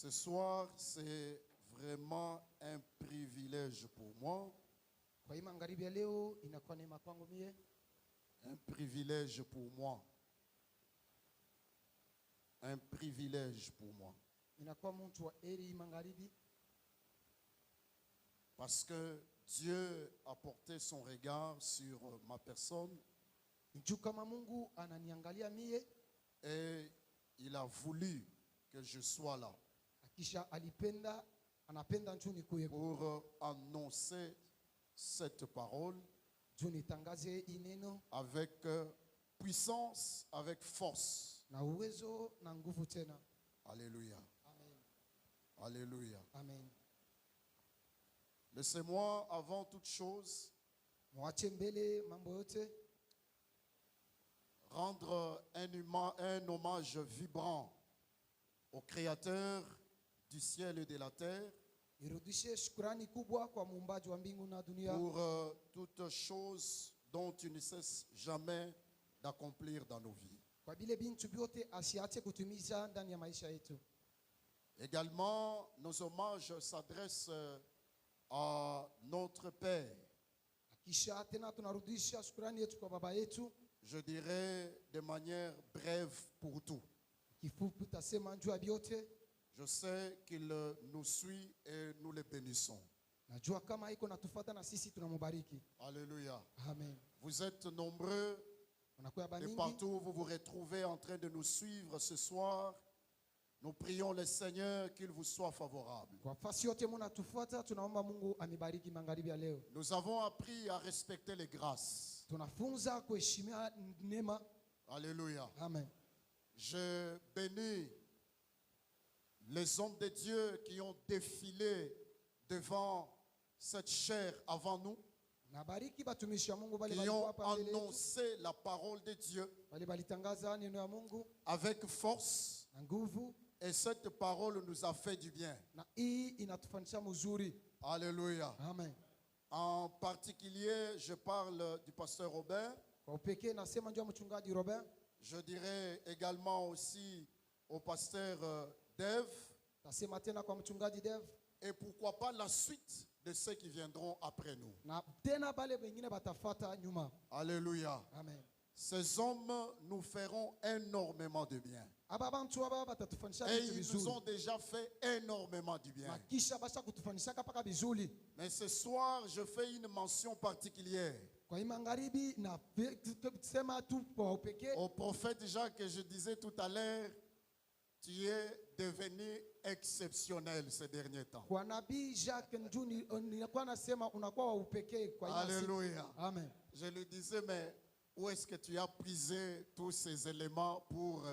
Ce soir, c'est vraiment un privilège pour moi. Kwa hii magharibi ya leo inakuwa neema kwangu mie, Un privilège pour moi. Un privilège pour moi. inakuwa mtu wa heri magharibi, Parce que Dieu a porté son regard sur ma personne juu kama Mungu ananiangalia mie, et il a voulu que je sois là akisha anapenda njoo nikuye pour annoncer cette parole juu nitangaze hii neno avec puissance, avec force. na uwezo na nguvu tena. Alléluia. Amen. Alléluia. Amen. Laissez-moi, avant toute chose, Mwache mbele mambo yote rendre un hommage vibrant au Créateur du ciel et de la terre nirudishe shukrani kubwa kwa muumbaji wa mbingu na dunia pour toutes choses dont tu ne cesses jamais d'accomplir dans nos vies. kwa vile bintu vyote asiache kutumiza ndani ya maisha yetu. Également, nos hommages s'adressent à notre Père, Kisha tena tunarudisha shukrani yetu kwa baba yetu, je dirais de manière brève pour tout. kifupi tasema njoo ya vyote. Je sais qu'il nous suit et nous le bénissons. Najua kama iko natufuata na sisi tunamubariki. Alléluia. Amen. Vous êtes nombreux Unakuwa et baningi partout où vous vous retrouvez en train de nous suivre ce soir. Nous prions le Seigneur qu'il vous soit favorable. kwa fasi yote mnatufuata, tunaomba Mungu amibariki magharibi ya leo. Nous avons appris à respecter les grâces. Tunafunza kuheshimia neema. Alléluia. Amen. Je bénis les hommes de Dieu qui ont défilé devant cette chair avant nous, Nabariki batumishi wa Mungu bali qui balikuwa ont hapa mbele yetu, annoncé la parole de Dieu bali balitangaza neno ya Mungu avec force, na nguvu, et cette parole nous a fait du bien. na hii inatufanisha mzuri. Alléluia. Amen. En particulier, je parle du pasteur Robert. Kwa upekee nasema njoo mchungaji Robert, Je dirais également aussi au pasteur Dave, tasema tena kwa mchungaji Dev, et pourquoi pas la suite de ceux qui viendront après nous. na tena bale wengine batafata nyuma. Alléluia. Amen. Ces hommes nous feront énormément de bien. Aba bantu aba batatufanisha Et vitu ils nous ont vizuri, déjà fait énormément du na bien. kisha basha kutufanisha paka vizuri. Mais ce soir, je fais une mention particulière Kwa hii magharibi na sema tu kwa upekee au prophète Jacques que je disais tout à l'heure. Tu es devenu exceptionnel ces derniers temps. kwa nabii Jacques Njuni, nilikuwa nasema unakuwa wa upekee kwa hii siku. Alléluia. Amen. Je lui disais, mais où est-ce que tu as prisé tous ces éléments pour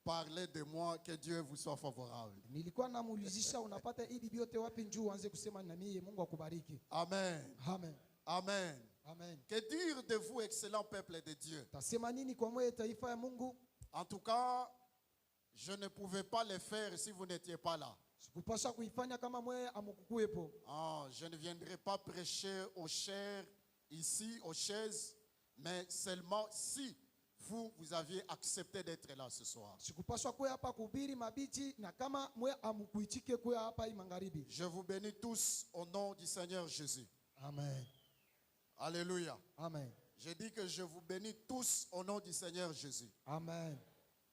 parler de moi? Que Dieu vous soit favorable. Nilikuwa namuulizisha unapata hivi vyote wapi njoo uanze kusema na mimi, Mungu akubariki. Amen. Amen. Amen. Amen. Que dire de vous, excellent peuple de Dieu? Tasema nini kwa moyo taifa ya Mungu? En tout cas, je ne pouvais pas le faire si vous n'étiez pas là. Sikupasha kuifanya kama mwe amukukuepo. Ah, je ne viendrai pas prêcher aux chairs ici, aux chaises, mais seulement si vous aviez accepté d'être là ce soir. Sikupasha kuya hapa kuhubiri mabichi na kama mwe amukuitike kuya hapa hii magharibi. Je vous bénis tous au nom du Seigneur Jésus. Amen. Alléluia. Amen. Je dis que je vous bénis tous au nom du Seigneur Jésus. Amen.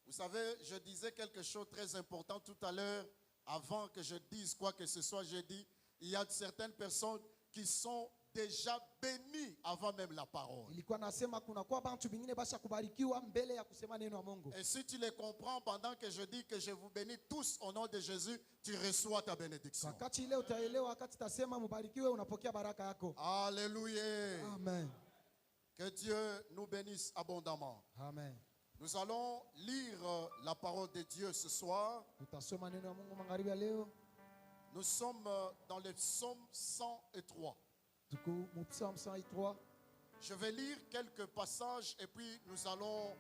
Vous savez, je disais quelque chose de très important tout à l'heure. Avant que je dise quoi que ce soit, j'ai dit, il y a certaines personnes qui sont déjà bénies avant même la parole. Ilikuwa nasema kuna kwa bantu bingine basha kubarikiwa mbele ya kusema neno la Mungu. Et si tu les comprends pendant que je dis que je vous bénis tous au nom de Jésus, tu reçois ta bénédiction. Wakati ile utaelewa, wakati tasema mubarikiwe unapokea baraka yako. Alléluia. Amen. Que Dieu nous bénisse abondamment. Amen. Nous allons lire la parole de Dieu ce soir. Tutasoma neno la Mungu magharibi ya leo. Nous sommes dans le psaume 103. Tuko mu Psalm 103. Je vais lire quelques passages et puis nous allons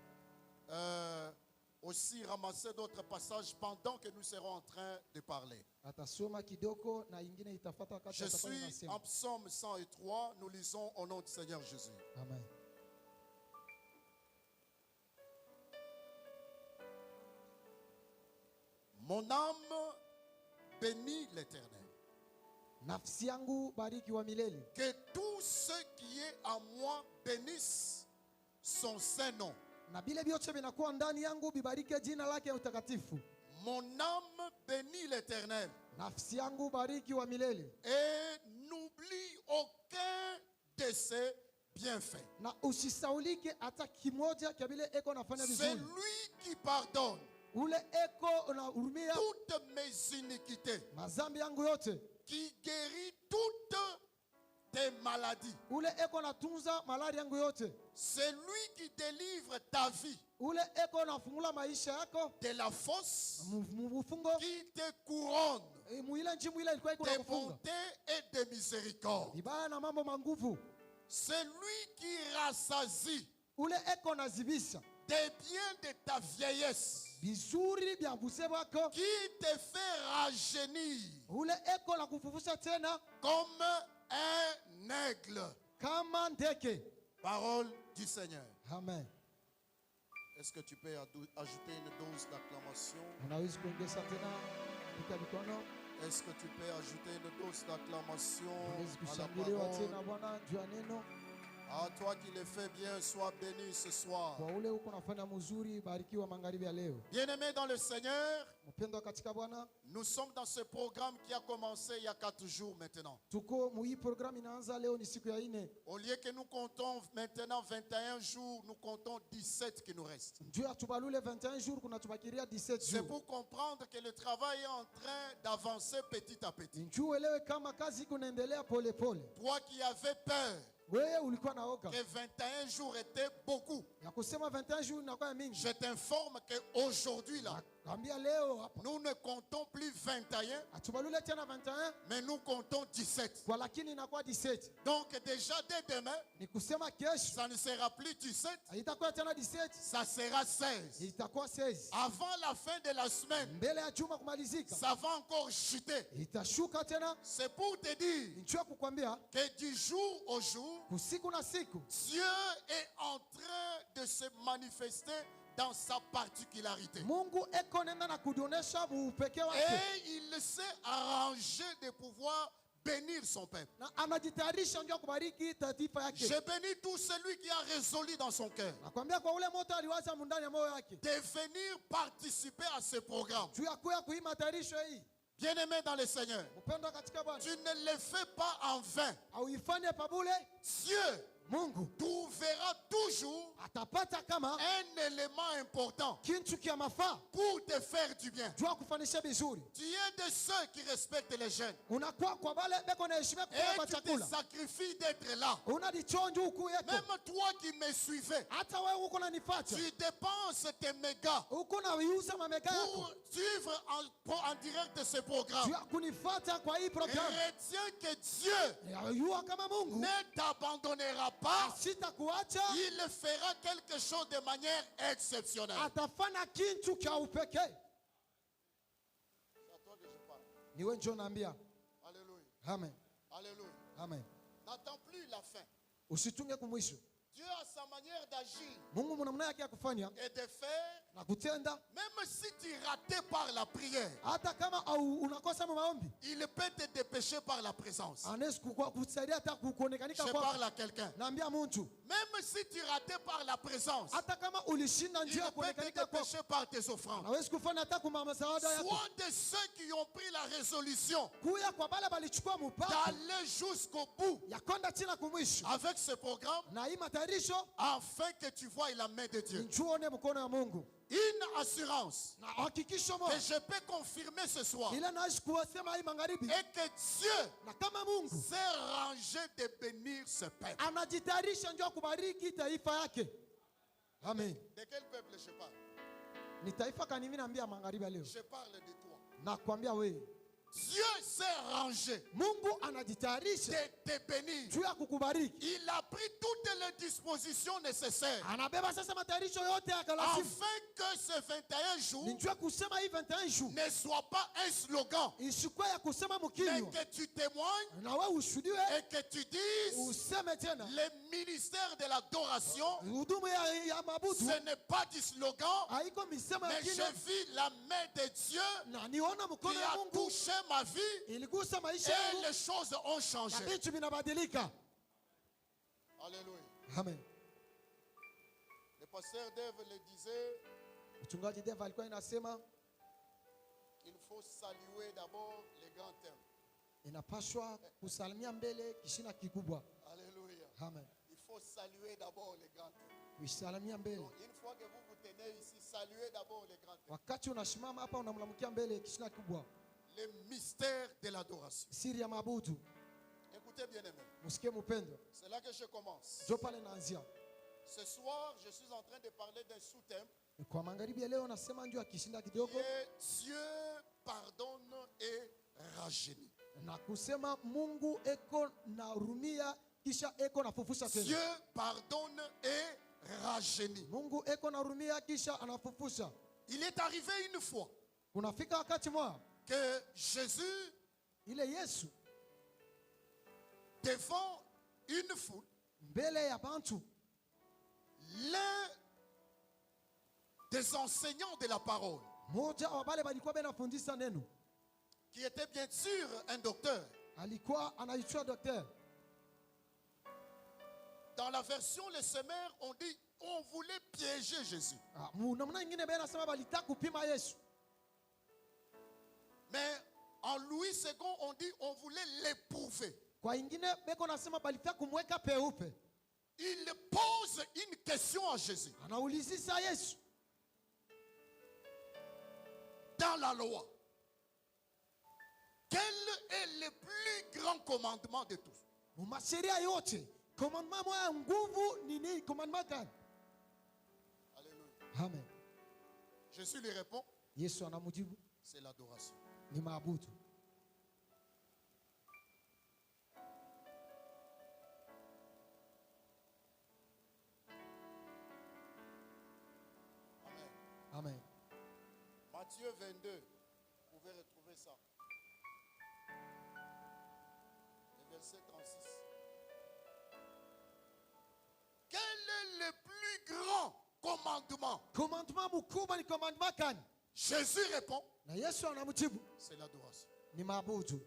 aussi ramasser d'autres passages pendant que nous serons en train de parler. Atasoma kidogo na ingine itafuata wakati Je atakuwa suis anasema. en psaume 103. Nous lisons au nom du Seigneur Jésus. Amen. Mon âme bénis l'Éternel. Nafsi yangu bariki wa milele. Que tout ce qui est en moi bénisse son saint nom. Na bile vyote vinakuwa ndani yangu bibarike jina lake utakatifu. Mon âme bénit l'Éternel. Nafsi yangu bariki wa milele. Et n'oublie aucun de ses bienfaits. Na usisaulike hata kimoja kia vile eko nafanya C'est vizuri. lui qui pardonne Ule eko unahurumia toutes mes iniquités, mazambi yangu yote. qui guérit toutes tes maladies. Ule eko natunza malari yangu yote. C'est lui qui délivre ta vie Ule eko nafungula maisha yako de la fosse, mufungo. qui te couronne Muile njimu ile ilikuwa iko de nakufunga. bonté et de miséricorde. Ibaya na mambo manguvu. C'est lui qui rassasie Ule eko nazibisha des biens de ta vieillesse, vizuri vya buse bwako. qui te fait rajeunir Ule eko na kufufusha tena comme un aigle. kama ndeke. Parole du Seigneur. Amen. Est-ce que tu peux ajouter une dose d'acclamation? Unaweza kuongeza tena pika mikono. Est-ce que tu peux ajouter une dose d'acclamation Unaweza à la kushangiliwa parole? tena Bwana juu ya neno. À toi qui le fais bien, sois béni ce soir. Kwa ule uko nafanya mzuri, barikiwa magharibi ya leo. Bien-aimés dans le Seigneur, Mpendwa katika Bwana, nous sommes dans ce programme qui a commencé il y a 4 jours maintenant. tuko muhii programu inaanza leo, ni siku ya 4. Au lieu que nous comptons maintenant 21 jours, nous comptons 17 qui nous restent. Juu ya tubalule 21 jours kuna tubakiria 17 C'est jours. pour comprendre que le travail est en train d'avancer petit à petit. Njoo elewe kama kazi iko naendelea pole pole. Toi qui avais peur Wewe ulikuwa na oga que 21 jours étaient beaucoup, ya kusema 21 jours inakuwa mingi. je t'informe qu'aujourd'hui là, Nakwambia leo hapa nous ne comptons plus 21, atubalule tena 21 mais nous comptons 17. kwa lakini inakuwa 17. Donc déjà dès demain, Ni kusema kesho ça ne sera plus 17, haitakuwa tena 17, ça sera 16. itakuwa 16. Avant la fin de la semaine, Mbele ya juma kumalizika ça va encore chuter. itashuka tena. C'est pour te dire Nichua kukwambia que du jour au jour, usiku na siku Dieu est en train de se manifester dans sa particularité. Mungu eko nenda na kudionesha upekee wake Et il s'est arrangé de pouvoir bénir son peuple. na anajitayarisha ndio kubariki taifa yake. Je bénis tout celui qui a résolu dans son cœur Nakwambia kwa ule moto aliwaza mundani ya moyo wake de venir participer à ce programme. juu ya kuya kuima tayarisho hii. Bien-aimé dans le Seigneur, Mpendwa katika Bwana, tu ne le fais pas en vain. auifanye pabule. Dieu Mungu trouvera toujours atapata kama un élément important kintu kia mafaa pour te faire du bien. juu ya kufanisha vizuri. Tu es de ceux qui respectent les jeunes. Unakuwa kwa bale beko na heshima Et kwa tu te chakula. sacrifies d'être là. Unadichonja huku yako. Même toi qui me suivais, Hata wewe uko unanifuata. tu dépenses tes mégas Uko na viuza mamega yako. pour suivre en direct de ce Juu programme. ya kunifuata kwa hii programu. Retiens que Dieu Yua kama Mungu ne t'abandonnera pas. sitakuacha, Il fera quelque chose de manière exceptionnelle. atafanya kintu kia upekee. C'est à toi que je parle. Niwe njoo naambia. Alléluia. Amen. Alléluia. Amen. N'attends plus la fin. Usitunge kumwisho. Dieu a sa manière d'agir Mungu muna namna yake ya kufanya et de faire, na kutenda. même si tu ratais par la prière, Hata kama au unakosa maombi, il peut te dépêcher par la présence. anaweza kusaidia hata kuonekanika Je kwa. parle à quelqu'un. Naambia mtu, Même si tu ratais par la présence, hata kama ulishinda il njia ya peut te kuonekanika kwa, dépêcher par tes offrandes. hawezi kufanya hata kwa msaada yako. Sois de ceux qui ont pris la résolution Kuya kwa bale balichukua mpaka d'aller jusqu'au bout ya kwenda chini kumwisho. avec ce programme, Na hii matayarisho afin que tu vois la main de Dieu. nchuone mkono wa Mungu. Une assurance Na hakikisho que moja je peux confirmer ce soir ile naishi kuwasema hii magharibi, est que Dieu na kama Mungu s'est rangé de bénir ce peuple. anajitayarisha ndio kubariki taifa yake. Amen. De quel peuple je parle? Ni taifa kani mimi naambia magharibi ya leo. Je parle de toi. Nakwambia wewe, Dieu s'est rangé Mungu anajitayarisha de te bénir. juu ya kukubariki. Il a pris toutes les dispositions nécessaires Anabeba sasa matayarisho yote ya kalasimu. afin que ce 21 jours Nijue kusema hii 21 jours ne soit pas un slogan, isikuwe ya kusema mais mkinywa, que tu témoignes na wewe ushuhudiwe, et que tu dises useme tena. le ministère de l'adoration. Hudumu ya mabudu Ce n'est pas du slogan, haiko misemo ya mais je kinywa, vis la main de Dieu na niona qui mkono ya a Mungu touché ma vie iligusa maisha et yangu les choses ont na changé. vitu vinabadilika. Alléluia. Amen. Le pasteur Dave le disait, Mchungaji Deva alikuwa inasema il faut saluer d'abord les grands thèmes. inapaswa kusalimia mbele kishina kikubwa. Alléluia. Amen. Il faut saluer d'abord les grands thèmes. Kusalimia mbele. Donc, une fois que vous vous tenez ici, saluez d'abord les grands thèmes. Wakati unasimama hapa unamlamukia mbele kishina kikubwa. Le mystère de l'adoration. Siri ya mabudu. Écoutez bien aimé. Musikie mpendo. C'est là que je commence. Jo pale naanzia. Ce soir, je suis en train de parler d'un sous-thème Kwa magharibi ya leo nasema njoo akishinda qui kidogo est Dieu pardonne et rajeunit. na kusema Mungu eko na hurumia kisha eko na fufusha tena. Dieu pardonne et rajeunit. Mungu eko na hurumia kisha anafufusha. Il est arrivé une fois Kunafika wakati mwa que Jésus, ile Yesu devant une foule, mbele ya bantu, l'un des enseignants de la parole, moja wa wale balikuwa benafundisha neno, qui était bien sûr un docteur. alikuwa anaitwa daktari. Dans la version Les Semeurs, on dit on voulait piéger Jésus. Namna nyingine bena nasema balitaka kupima Yesu. Mais en Louis II, on dit on voulait l'éprouver. Kwa ingine beko nasema balitaka kumweka peupe. Il pose une question à Jésus. Anaulizisa Yesu. Dans la loi, quel est le plus grand commandement de tous? Masheria yote, commandement moja nguvu ni nini? Commandement gani? Alléluia. Amen. Jésus lui répond, Yesu anamujibu c'est l'adoration. ni maabudu. Amen. Amen. Matthieu 22, vous pouvez retrouver ça. Le verset 36. Quel est le plus grand commandement? Commandement mkubwa ni commandement gani? Jésus répond, Na Yesu anamujibu c'est l'adoration. ni maabudu.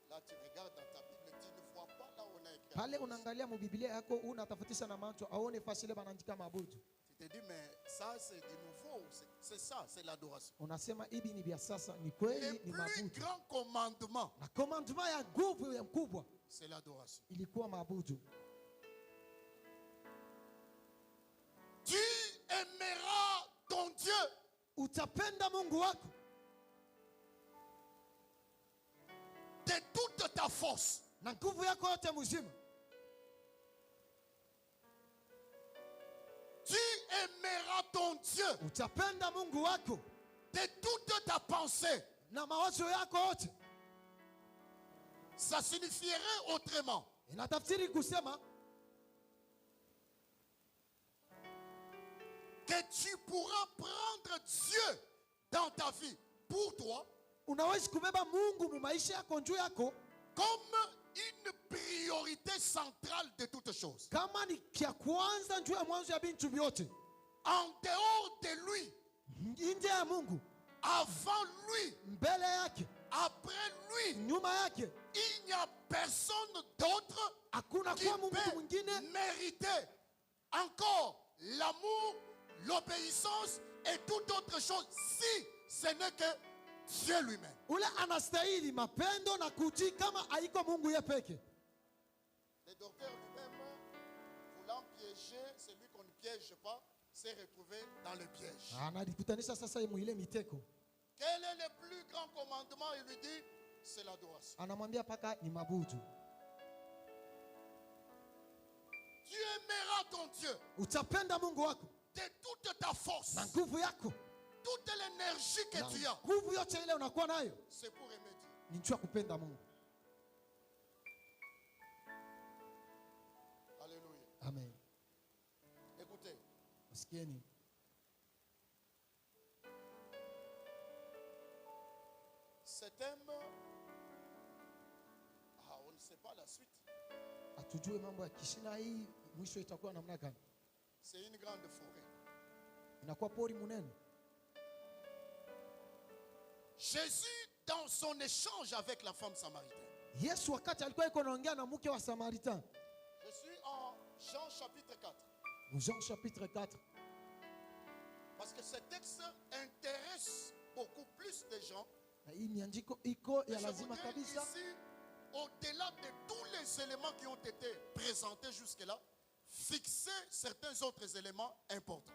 Là, tu regardes dans ta Bible, tu ne vois pas là où on a écrit. Pale unaangalia mu Biblia yako unatafutisha na macho aone fasile banaandika maabudu. Tu te dis, mais ça c'est du nouveau, c'est ça, c'est l'adoration. Unasema hivi ni vya sasa, ni Le kweli ni plus maabudu. grand commandement, Na commandement ya nguvu ya mkubwa c'est l'adoration. ilikuwa maabudu. Tu aimeras ton Dieu Utapenda Mungu wako de toute ta force, na nguvu yako yote mzima. tu aimeras ton Dieu Utapenda Mungu wako de toute ta pensée. na mawazo yako yote. Ça signifierait autrement Inatafsiri kusema que tu pourras prendre Dieu dans ta vie pour toi unaweza kubeba Mungu mu maisha yako njoo yako comme une priorité centrale de toutes choses. kama ni kia kwanza njoo ya mwanzo ya bintu vyote. En dehors de lui, Nje ya Mungu, avant lui, mbele yake, après lui, nyuma yake, il n'y a personne d'autre hakuna qui kwa Mungu peut mwingine mériter encore l'amour, l'obéissance et toute autre chose si ce n'est que Dieu lui-même. ule anastahili mapendo na kutii kama haiko Mungu yeye peke. Le docteur lui-même, voulant piéger celui qu'on ne piège pas, s'est retrouvé dans le piège. Anajikutanisha sasa mu ile miteko. Quel est le plus grand commandement? Il lui dit, c'est l'adoration. Anamwambia paka ni mabudu. Tu aimeras ton Dieu Utapenda Mungu wako de toute ta force, na nguvu yako toute l'énergie que tu as, nguvu yote ile unakuwa nayo c'est pour aimer Dieu. ni juu ya kupenda Mungu. Alléluia. Amen. Écoutez, Usikieni. cet homme, on ne sait pas la suite. Atujue mambo ya kishina hii mwisho itakuwa namna gani? C'est une grande forêt. Inakuwa pori munene. Jésus, dans son échange avec la femme samaritaine. Yesu wakati alikuwa yuko anaongea na mke wa Samaritan. Je suis en Jean chapitre 4. Jean chapitre 4. Parce que ce texte intéresse beaucoup plus de gens. Na hii miandiko iko Et ya je lazima voudrais kabisa. ici, au-delà de tous les éléments qui ont été présentés jusque-là, fixer certains autres éléments importants.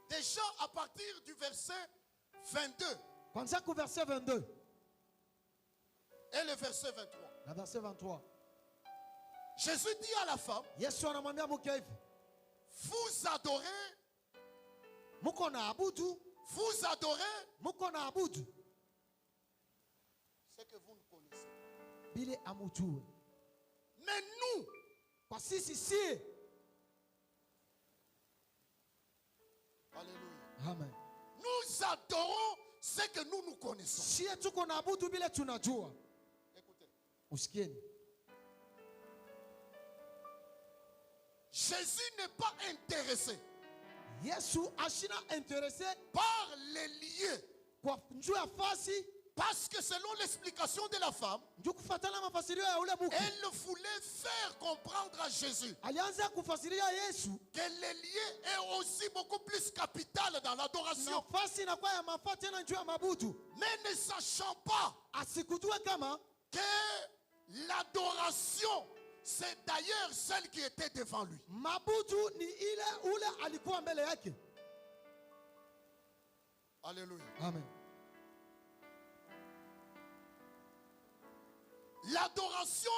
Déjà à partir du verset 22 Kwanza ku verset 22 et le verset 23, na verset 23. Jésus dit à la femme, Yesu anamwambia mke hivi, vous adorez, muko na abudu, vous adorez muko na abudu ce que vous ne connaissez. bile amujue. Mais nous, Kwa sisi si. alléluia, Amen. nous adorons ce que nous connaissons. Sie tuko na abudu bile tunajua. Écoutez, Usikieni. Jésus n'est pas intéressé Yesu ashina interese par les lieux. kwa njuu ya fasi, Parce que selon l'explication de la femme, njuu kufatana mafasirio ya ule buku. elle voulait faire comprendre à Jésus Alianza kufasiria Yesu que les lieux est aussi beaucoup plus capital dans l'adoration. nafasi inakuwa ya mafaa tena njuu ya mabudu. Mais ne sachant pas Asikujue kama que l'adoration, c'est d'ailleurs celle qui était devant lui. mabudu ni ile ule alikuwa mbele yake. Alléluia. Amen. L'adoration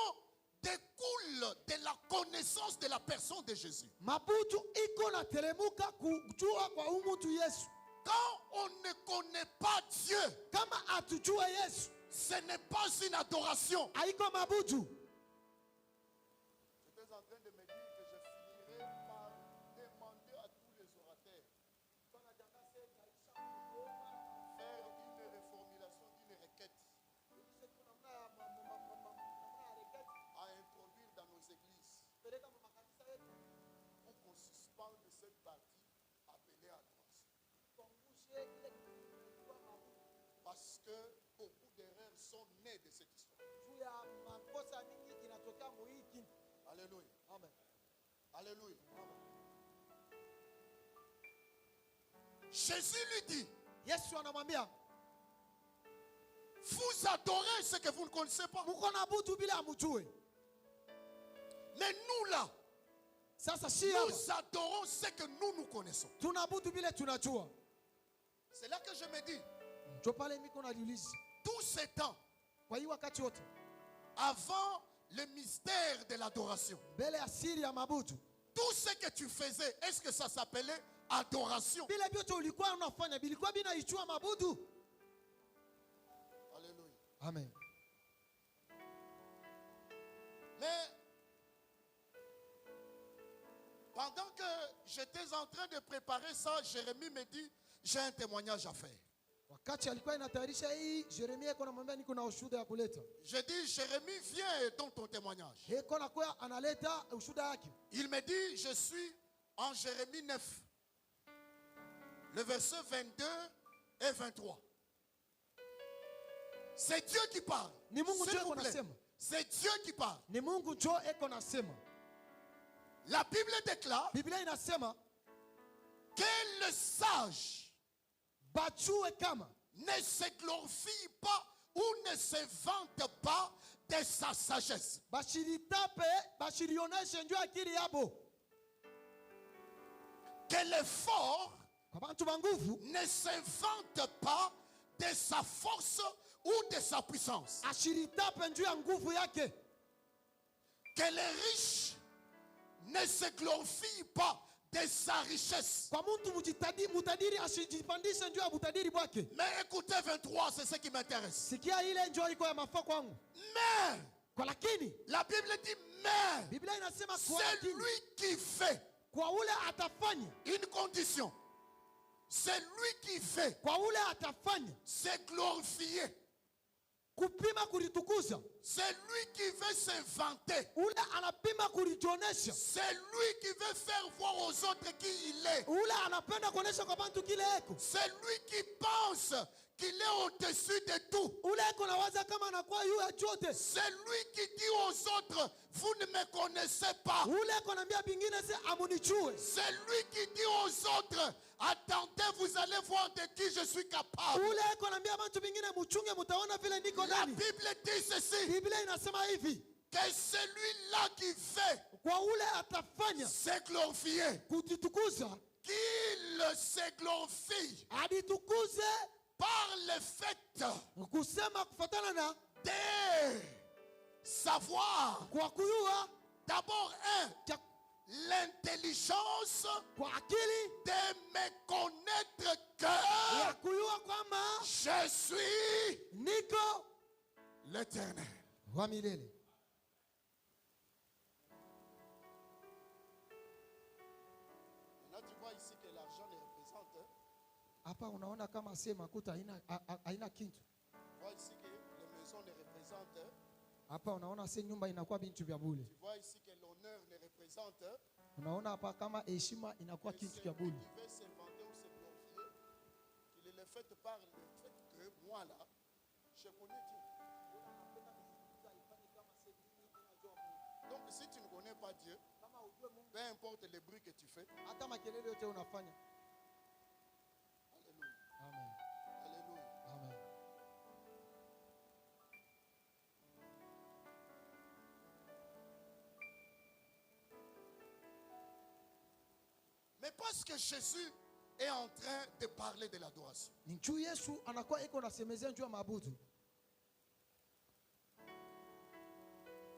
découle de la connaissance de la personne de Jésus. Mabudu iko na teremuka kujua kwa umutu Yesu. Quand on ne connaît pas Dieu, Kama atujue Yesu, ce n'est pas une adoration. haiko mabudu. J'étais en train de me dire que je finirai par demander à tous les orateurs faire une reformulation d'une requête à introduire dans nos églises pour qu'on suspende cette partie appelée adoration. Parce que beaucoup d'erreurs sont nées de cette histoire. Alléluia. Amen. Alléluia. Jésus lui dit, Yesu anamwambia, vous adorez ce que vous ne connaissez pas. muko na abudu bila amujue. Mais nous là, Sasa si hapa nous adorons ce que nous connaissons. tunaabudu bila tunajua. C'est là que je me dis, Ndio pale miko najiuliza, tout ce temps, kwa hii wakati wote avant le mystère de l'adoration, mbele ya siri ya mabudu, tout ce que tu faisais, est-ce que ça s'appelait adoration? vile vyote ulikuwa unafanya bilikuwa binaijua mabudu. Alléluia. Amen. Mais pendant que j'étais en train de préparer ça, Jérémie me dit, j'ai un témoignage à faire. Wakati alikuwa inatayarisha hii, Yeremia iko namwambia niko na ushuhuda ya kuleta. Je dis, Jérémie, viens et donne ton témoignage. Iko na kwa analeta ushuhuda yake. Il me dit, je suis en Jérémie 9, le verset 22 et 23. C'est Dieu qui parle. Ni Mungu S'il ndio vous iko plaît. nasema. C'est Dieu qui parle. Ni Mungu ndio iko nasema. La Bible déclare Biblia inasema que le sage bajue kama ne se glorifie pas ou ne se vante pas de sa sagesse. bashiritape bashirioneshe njoo akili yabo. Que l'effort Kwa bantu ba nguvu ne se vante pas de sa force ou de sa puissance. ashiritape njoo ya nguvu yake. Que les riches ne se glorifient pas de sa richesse. Kwa mtu mutadiri asijipandishe njoo ya butadiri bwake. Mais écoutez 23, c'est ce qui m'intéresse. Sikia ile njoo iko ya mafaa kwangu. Mais Kwa lakini la Bible dit mais Biblia inasema kwa c'est lakini lui qui fait kwa ule atafanya. une condition. C'est lui qui fait. Kwa ule atafanya. C'est glorifié. Kupima kulitukuza. C'est lui qui veut se vanter. Ule anapima kulijionesha. C'est lui qui veut faire voir aux autres qui il est. Ule anapenda kuonesha kwa bantu kile eko. C'est lui qui pense qu'il est au-dessus de tout. Ule eko nawaza kama anakuwa yu ya chote. C'est lui qui dit aux autres, vous ne me connaissez pas. Ule eko nambia bingine se amunichue. C'est lui qui dit aux autres, attendez, vous allez voir de qui je suis capable. Ule eko nambia bantu bingine muchunge mutaona vile niko La nani. Bible dit ceci, Biblia inasema hivi. que celui-là qui fait, Kwa ule atafanya c'est glorifié. kujitukuza. Qu'il se glorifie Aditukuze par le fait kusema kufatana na de savoir, kwa kuyua d'abord l'intelligence kwa akili de me connaître ya que kuyua kwamba je suis niko l'Éternel. wa milele. Maintenant, tu vois ici que l'argent ne représente. Hapa unaona kama si makuta haina kitu. Tu vois ici que les maisons ne représentent. Hapa unaona si nyumba inakuwa bintu vya bure. Tu vois ici que l'honneur ne représente. Unaona hapa kama heshima inakuwa Et kitu celui vya bure. qui veut se vanter ou se glorifier, qu'il est le fait par le fait que moi là, je connais Dieu. Donc si tu ne connais pas Dieu, peu importe les bruits que tu fais, Hata makelele yote unafanya. alléluia, Amen. alléluia. Amen. Mais parce que Jésus est en train de parler de l'adoration. Ni juu Yesu anakuwa iko nasemezea juu ya maabudu.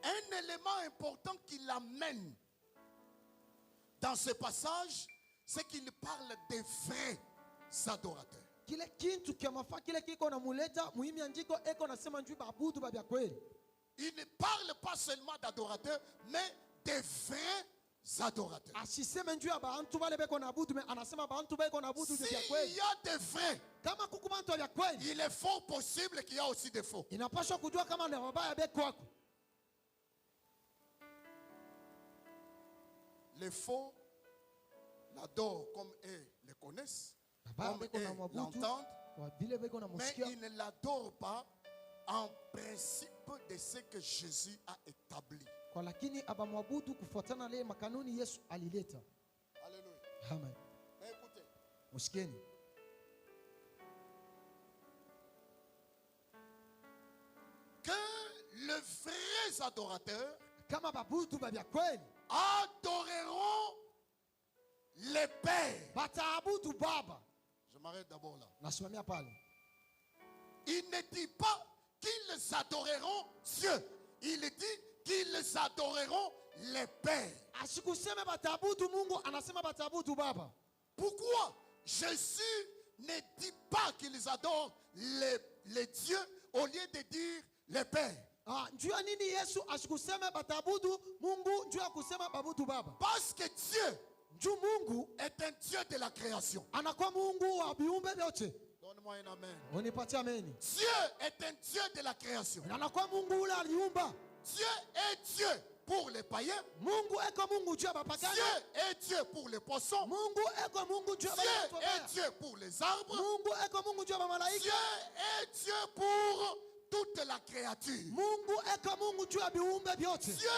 Un élément important qu'il amène dans ce passage, c'est qu'il parle des vrais adorateurs. Kile kintu kia mafaa kile kiko na muleta muhimu andiko eko nasema juu baabudu babya kweli. Il ne parle pas seulement d'adorateurs, mais des vrais adorateurs. Asiseme juu ya bantu bale beko na abudu, me anasema bantu beko na abudu S'il vya kweli. y a des vrais, Kama kuku bantu vya kweli, il est fort possible qu'il y a aussi des faux. inapaswa kujua kama ni wabaya beko wako. Les faux l'adorent comme eux le connaissent, Baba comme beko na eux mwabudu, l'entendent, wa vile beko na mais musikia. ils ne l'adorent pas en principe de ce que Jésus a établi. Kwa lakini abamwabudu kufuatana na makanuni Yesu alileta. Alléluia. Amen. Mais écoutez, Musikieni. que les vrais adorateurs Kama babudu babya kweli, adoreront le Père. bataabudu Baba. Je m'arrête d'abord là. Nasimamia pale. Il ne dit pas qu'ils adoreront Dieu. Il dit qu'ils adoreront le Père. Asikuseme bataabudu Mungu, anasema bataabudu Baba. Pourquoi Jésus ne dit pas qu'ils adorent le Dieu au lieu de dire le Père? Njuu ya nini Yesu asikuseme bataabudu Mungu, njuu ya kusema babudu Baba? Parce que Dieu Njuu Mungu est un Dieu de la création. anakuwa Mungu wa viumbe vyote. Donne-moi un amen. Unipatie ameni. Dieu est un Dieu de la création. Anakuwa Mungu ule aliumba. Dieu est Dieu pour les païens. Mungu eko Mungu juu ya bapagani. Dieu est Dieu pour les poissons. Mungu eko Mungu juu ya Dieu watu wabaya. est Dieu pour les arbres. Mungu eko Mungu juu ya malaika. Dieu est Dieu pour toute la créature. Mungu eko Mungu juu ya viumbe vyote. Dieu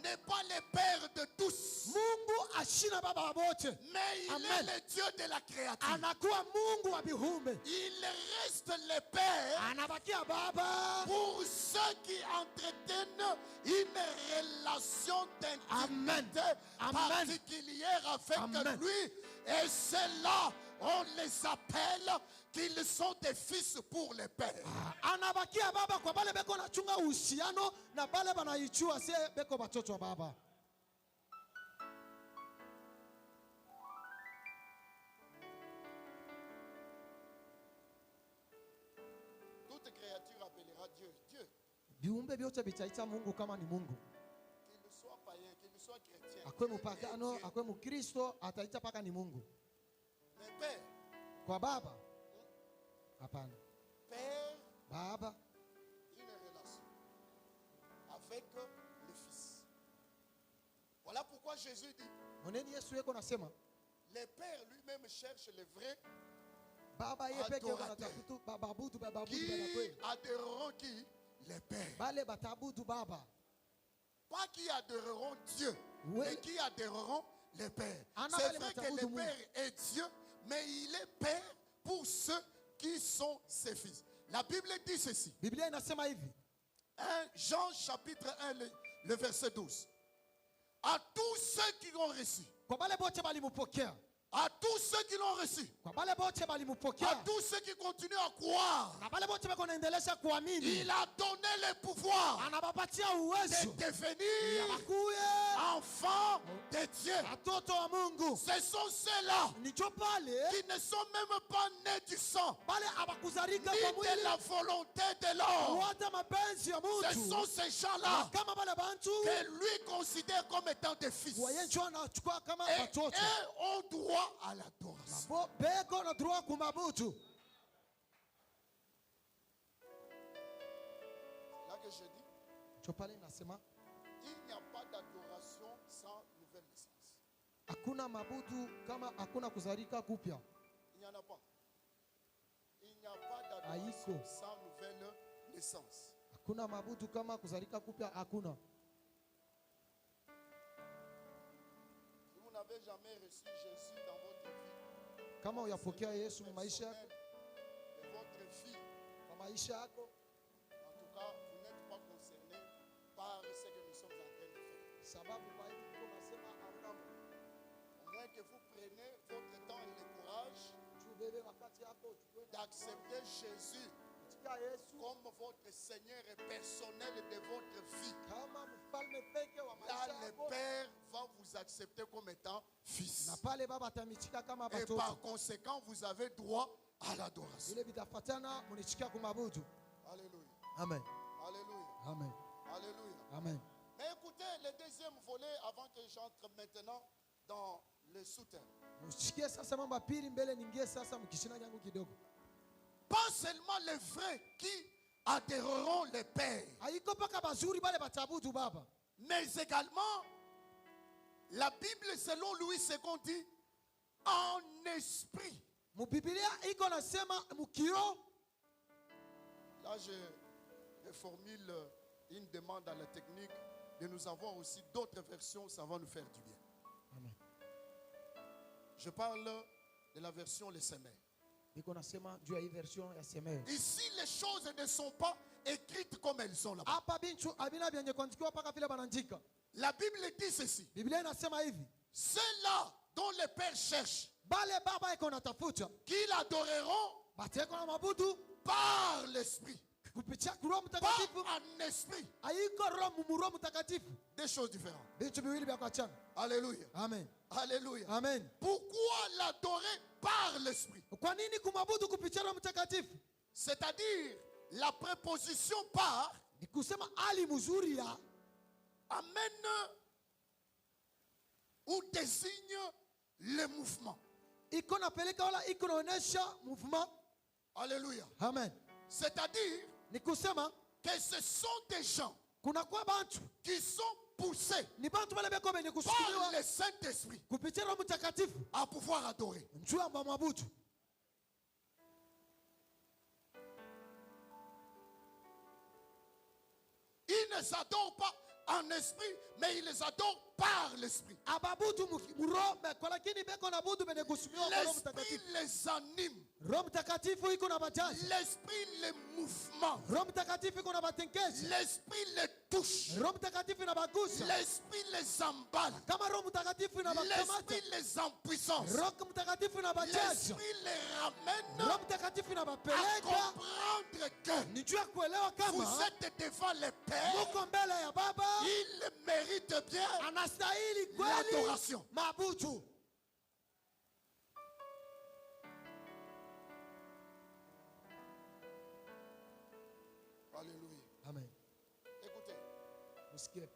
n'est pas le Père de tous, Mungu ashina baba wa wote. mais il Amen. est le Dieu de la créature. Anakuwa Mungu wa viumbe. Il reste le Père Anabakia baba pour ceux qui entretiennent une relation d'intimité Amen. particulière avec Amen. lui. Et ceux-là, on les appelle qu'ils sont des fils pour le Père. anabakia baba kwa bale beko nachunga uhusiano na bale banaichua se beko batoto wa baba. créature appellera Dieu Dieu. viumbe vyote vitaita Mungu kama ni Mungu. Qu'il soit païen, qu'il soit chrétien. Akwe Dieu mupagano, est Dieu. akwe mukristo, ataita paka ni Mungu. Mais Père, Kwa baba hapana. Père, Baba une relation avec le Fils. Voilà pourquoi Jésus dit, moneni Yesu yeko nasema le Père lui-même cherche le vrai baba yeye peke yake Adorateur. anatafuta bababudu baba qui kweli. adoreront qui? Le Père. Bale batabudu baba. Pas qui adoreront Dieu, Oui. mais qui adoreront le Père. Ana C'est bale vrai que batabudu le Mungu. Père est Dieu, mais il est Père pour ceux qui sont ses fils. La Bible dit ceci. Biblia inasema hivi. 1 Jean chapitre 1, le verset 12. À tous ceux qui l'ont reçu, Kwa bale bote balimupokea. à tous ceux qui l'ont reçu, Kwa bale bote à balimupokea. tous ceux qui continuent à croire, Na bale bote bako naendelesha kuamini. il a donné le pouvoir Anabapatia de uwezo. devenir Yabakuye enfants de Dieu. watoto wa Mungu. Ce sont ceux-là Nicho pale qui ne sont même pas nés du sang, bale abakuzarika ni kwa de mwili. la volonté de l'homme. Wata mapenzi ya Ce mtu. sont ces gens-là Kama bale bantu que lui considère comme étant des fils. wayencho anachukua kama Et watoto. eux ont droit à l'adoration. Bo beko na droit kumabudu. Là que je dis, Nicho pale nasema il n'y a pas d'adoration sans nouvelle naissance. hakuna mabudu kama hakuna kuzarika kupya. Il n'y en a pas. Il n'y a pas d'adoration Haiko. sans nouvelle naissance. Hakuna mabudu kama kuzarika kupya hakuna. Si vous n'avez jamais reçu Jésus dans votre vie, Kama uyapokea Yesu mu maisha yako, personnel de votre vie, kwa maisha yako, en tout cas, vous n'êtes pas concerné par ce que nous sommes en train de faire. sababu kwa hivi tuko nasema hauna Au moins que vous preniez votre temps et le courage tubebe wakati yako uchukue na d'accepter Jésus kutika Yesu comme votre Seigneur et personnel de votre vie. kama mfalme peke wa Là, maisha le yako. Père va vous accepter comme étant fils. Na pale baba atamichika kama Et par batoto. conséquent, vous avez droit à l'adoration. Vile vitafatana munichika kumabudu. Alléluia. Amen. Alléluia. Amen. Alléluia. Amen. Mais écoutez, le deuxième volet, avant que j'entre maintenant dans le souterrain. Mshikie sasa mambo ya pili mbele ningie sasa mkishina yangu kidogo. Pas seulement les vrais qui adhéreront les pères, Haiko paka bazuri bale batabudu baba. mais également, la Bible, selon Louis II, dit en esprit. Mu Biblia iko nasema mukiro. Là, je formule une demande à la technique de nous avoir aussi d'autres versions, ça va nous faire du bien. Amen. Je parle de la version Les Semeurs. Iko nasema juu ya hii version ya Semeur. Ici, les choses ne sont pas écrites comme elles sont là-bas. Hapa binchu abina byenye kuandikiwa paka vile banaandika. La Bible dit ceci. Biblia inasema hivi. Ceux-là dont le Père cherche, Bale baba iko natafuta. qu'ils adoreront Bateko na mabudu par l'esprit, kupitia Roho pas Mtakatifu. en esprit. Haiko Roho Mtakatifu. Des choses différentes. Binchu biwili vya kuachana. Alléluia. Amen. Alléluia. Amen. Pourquoi l'adorer par l'esprit? Kwa nini kumabudu kupitia Roho Mtakatifu? C'est-à-dire, la préposition par Ni kusema hali mzuri ya amène ou désigne le mouvement. iko napeleka wala iko naonesha mouvement. Alléluia. Amen. C'est-à-dire Ni kusema que ce sont des gens kuna kwa bantu qui sont poussés ni bantu wale beko benye par kusikiliwa le Saint-Esprit kupitia Roho Mtakatifu à pouvoir adorer. njuu ya mabudu. Ils ne s'adorent pas en esprit, mais ils les adorent par l'esprit. Ababudu muro kwa lakini beko na budu benye kusikiliwa kwa Roho L'esprit Mtakatifu. les anime. Roho Mtakatifu iko na bajaji. L'esprit les mouvements. Roho Mtakatifu iko na batengeji. L'esprit les touche. Roho Mtakatifu na bagusa. L'esprit les emballe. Kama Roho Mtakatifu na bakamata. L'esprit les empuissance. Roho Mtakatifu na bajaji. L'esprit les ramène Roho Mtakatifu na à bapeleka. comprendre que Ni juu ya kuelewa vous kama êtes devant les pères. muko mbele ya baba. Il mérite bien Anastahili kweli l'adoration. mabudu. usikie.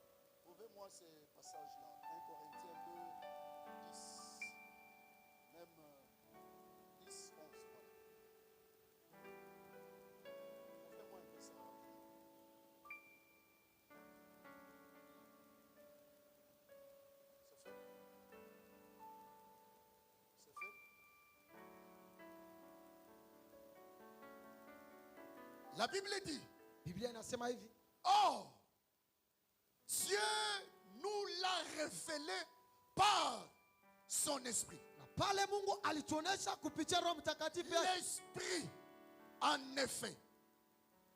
Trouvez-moi ces passages-là. 1 Corinthiens 2, 10, même 10, 11. Voilà. Trouvez-moi un peu ça. C'est fait? C'est fait? La Bible dit, Biblia inasema hivi, or, Dieu nous l'a révélé par son esprit. na pale Mungu alituonesha kupitia Roho Mtakatifu yake. L'esprit, en effet,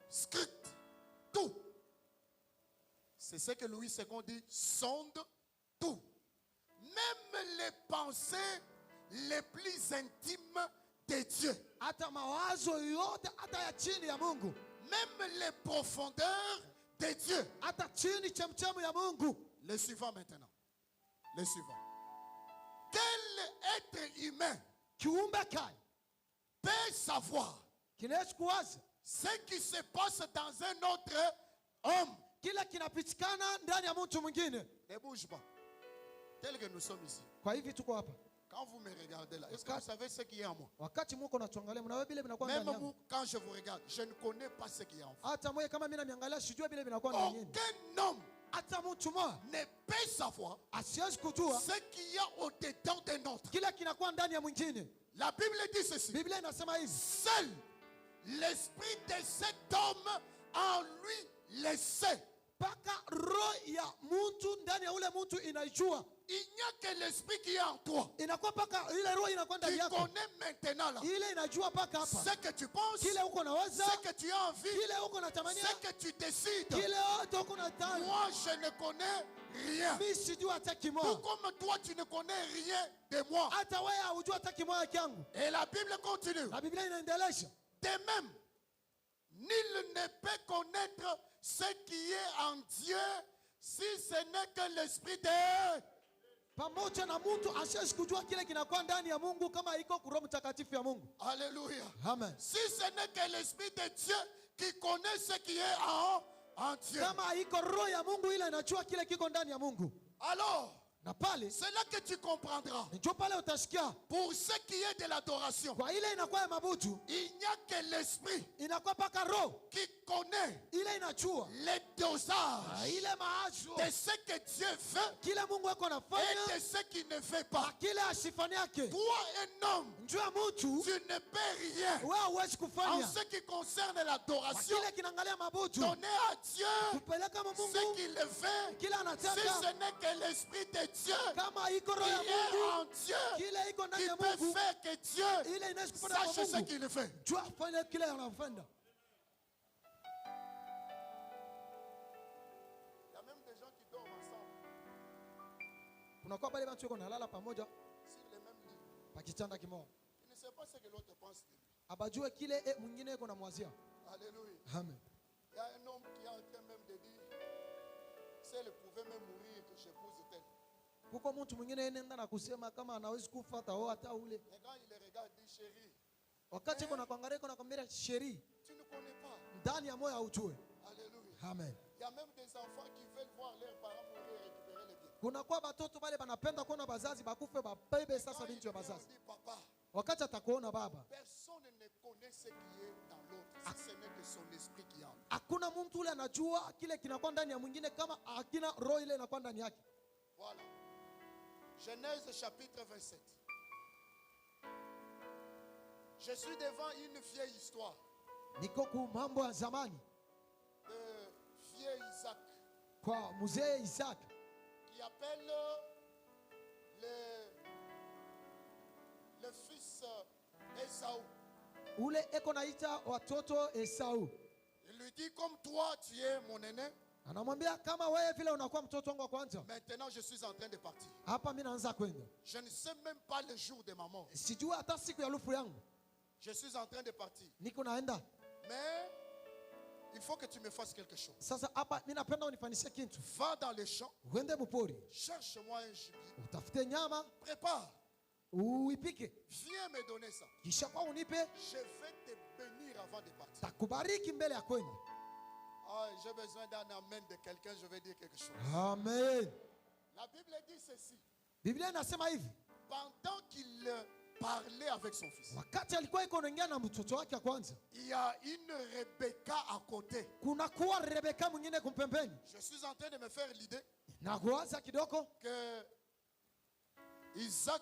scrute tout. C'est ce que Louis II dit, sonde tout. Même les pensées les plus intimes de Dieu. Hata mawazo yote hata ya chini ya Mungu, Même les profondeurs de Dieu. hata chini chemchemu ya Mungu. Le suivant maintenant. Le suivant. Quel être humain Kiumbe kai peut savoir kinaweza kuwaza ce qui se passe dans un autre homme? kile kinapitikana ndani ya mtu mwingine. Ne bouge pas. Tel que nous sommes ici. Kwa hivi tuko hapa, Quand vous me regardez là, est-ce que vous savez ce qui est en moi? wakati muko natuangalia, mnawe vile vinakuwa Même ndani vous, yangu. quand je vous regarde, je ne connais pas ce qui est en vous. Hata mwe kama mimi namiangalia sijui vile vinakuwa ndani yenu. Aucun homme Hata mtu mmoja ne peut savoir asiwezi kujua ce qu'il y a au-dedans d'un autre. kile kinakuwa ndani ya mwingine. La Bible dit ceci. Biblia inasema hivi, Seul l'esprit de cet homme en lui le sait. mpaka roho ya mtu ndani ya ule mtu inaijua. Il n'y a que l'esprit qui est en toi. Inakuwa mpaka ile roho inakuwa ndani Qui yako, connaît maintenant là ile inajua mpaka hapa ce que tu penses, kile uko nawaza, ce que tu as envie, kile uko natamania, ce que tu décides. kile yote uko nataka. Moi, je ne connais rien. Mimi sijui hata Tout kimoja, comme toi, tu ne connais rien de moi. hata wewe hujui hata kimoja kyangu. Et la Bible continue. Na Biblia inaendelesha, De même, nul ne peut connaître ce qui est en Dieu si ce n'est que l'esprit de... pamoja na mtu asiwezi kujua kile kinakuwa ndani ya Mungu kama iko kwa Roho Mtakatifu ya Mungu. Alléluia. Amen. Si ce n'est que l'esprit de Dieu qui connaît ce qui est en Dieu. Kama iko roho ya Mungu ile inajua kile kiko ndani ya Mungu. Alors, Na pale c'est là que tu comprendras. ndio pale utasikia Pour ce qui est de l'adoration, kwa ile inakuwa ya mabudu, il n'y a que l'esprit inakuwa paka roho qui connaît ile inajua les dosages ile maazo de ce que Dieu veut kile Mungu et wako anafanya de ce qu'il ne veut na pas. kile asifanye yake. Toi, un homme, Njua mtu tu ne peux rien wewe huwezi en kufanya ce qui concerne kwa l'adoration. kile kinaangalia mabudu, Donner à Dieu kupeleka kwa ce Mungu qu'il veut. kile Si anataka. ce n'est que l'esprit de Dieu Kama iko roho qui ya est Mungu en Dieu, kile iko ndani qui ya peut Mungu faire que Dieu ile inaweza kufanya sache kwa ce Mungu, qu'il fait. jua fanya kile anafanya. Il y a même des gens qui dorment ensemble Kunakuwa pale watu wako nalala pamoja sur le même lit. pa kitanda kimoja, Il ne sait pas ce que l'autre pense de lui. abajue kile mwingine iko namwazia. Alléluia. Amen. Il y a un homme qui est en train même de dire, si elle pouvait même mourir, que j'épouse tel. Kuko mtu mwingine anaenda na kusema kama anawezi kufa hata ule. Et quand il le regarde, il dit, chérie, Wakati kuna kuangalia kuna kwambia sheri tu ne connais pas. ndani ya moyo haujue. Alléluia. Amen. Il y a même des enfants qui veulent voir leurs parents mourir et récupérer les biens. Kuna kwa watoto wale wanapenda kuona bazazi bakufe babebe sasa Quand binti ya il vient, bazazi. on dit, papa, Wakati atakuona baba, personne ne connaît ce qui est dans l'autre, si ce n'est que son esprit qui est en lui. hakuna mtu ule anajua kile kinakuwa ndani ya mwingine kama hakina roho ile inakuwa ndani yake. Voilà. Genèse chapitre 27. Je suis devant une vieille histoire Niko ku mambo ya zamani de vieux Isaac kwa mzee Isaac qui appelle le fils Esaü. ule eko naita watoto Esau. Il lui dit, comme toi tu es mon aîné, Anamwambia kama wewe vile unakuwa mtoto wangu wa kwanza, maintenant je suis en train de partir. hapa mimi naanza kwenda. Je ne sais même pas le jour de ma mort. Sijui hata siku ya lufu yangu. Je suis en train de partir. Niko naenda. Mais il faut que tu me fasses quelque chose. Sasa hapa mimi napenda unifanyishie kitu. Va dans les champs, Uende mpori, cherche-moi un gibier, utafute nyama, prépare, uipike. viens me donner ça. Kisha kwa unipe, Je vais te bénir avant de partir. takubariki mbele ya kwenda. Ah, j'ai besoin d'un amen de quelqu'un, je vais dire quelque chose. Amen. La Bible dit ceci. Biblia inasema hivi, Pendant qu'il parlait avec son fils, wakati alikuwa iko anaongea na mtoto wake wa kwanza, il y a une Rebecca à côté. kuna kuwa Rebeka mwingine kumpembeni. Je suis en train de me faire l'idée Na kuwaza kidogo, que Isaac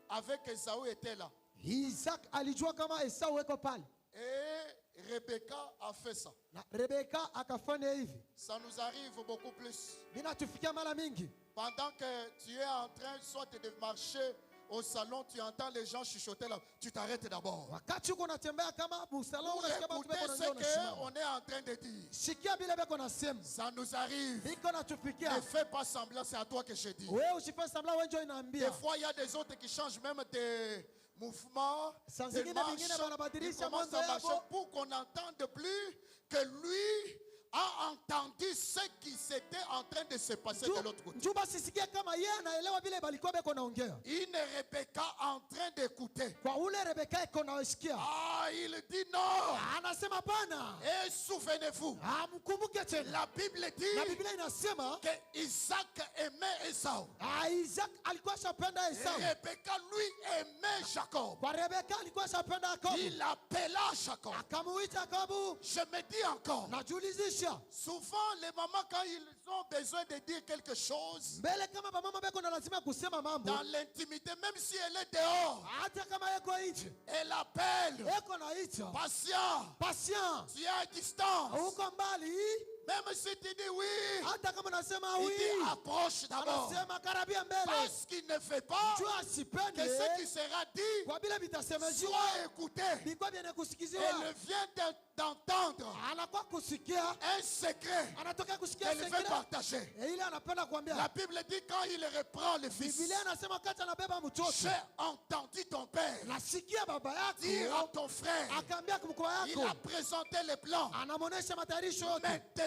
avec Esaü était là. Isaac alijua kama Esau weko pale, Et Rebecca a fait ça. na Rebeka akafanya hivi. Ça nous arrive beaucoup plus. Binatufikia mara mingi, Pendant que tu es en train soit de marcher au salon, tu entends les gens chuchoter là. Tu t'arrêtes d'abord. wakati uko unatembea kama musalama, Pour unasikia watu écouter beko ce wanaongea, unasimama. qu'on est en train de dire. Sikia bila beko nasema, Ça nous arrive. iko natufikia. Ne fais pas semblant, c'est à toi que je dis. Wewe usifanye sambla, wewe ndio Des inaambia. fois, il y a des autres qui changent même des mouvements, Saa des zingine marches. vingine Ils wanabadilisha commencent mwanzo à marcher yako pour qu'on n'entende plus que lui a entendu ce qui s'était en train de se passer de l'autre côté. njoo basi sikia kama yeye anaelewa vile balikuwa beko naongea. Une Rebecca en train d'écouter. Kwa ule Rebeka iko naosikia, Ah, il dit non. anasema pana, Et souvenez-vous, amkumbuke tena. la Bible Na dit Biblia inasema que Isaac aimait Esau. Isaac alikuwa shapenda Et Esau. Rebecca, lui, aimait Jacob. Kwa Rebeka alikuwa shapenda Yakobo. Il appela Jacob. Akamuita Yakobo. Je me dis encore, Najiulizisha, souvent les mamans, quand ils ont besoin de dire quelque chose, mbele kama bamama beko na lazima kusema mambo, dans l'intimité, même si elle est dehors, hata kama yeko nje, elle appelle, yeko naita patient, patient, tu es à distance. uko mbali, Même si tu dis oui, hata kama nasema il oui, dit approche d'abord. anasema karabia mbele. Parce qu'il ne fait pas Jua que asipende ce qui sera dit kwa bila vitasemejiwa soit écouté. bikwa bien kusikiziwa. Elle vient d'entendre Anakuwa kusikia, un secret anatoka kusikia qu'elle veut sekre, partager. ile anapenda kuambia. La Bible dit quand il reprend le fils, Biblia anasema wakati anabeba mtoto, j'ai entendu ton père nasikia baba dire à yako ton frère, akaambia mkubwa il yako, a présenté les plans. anamonesha matayarisho yote.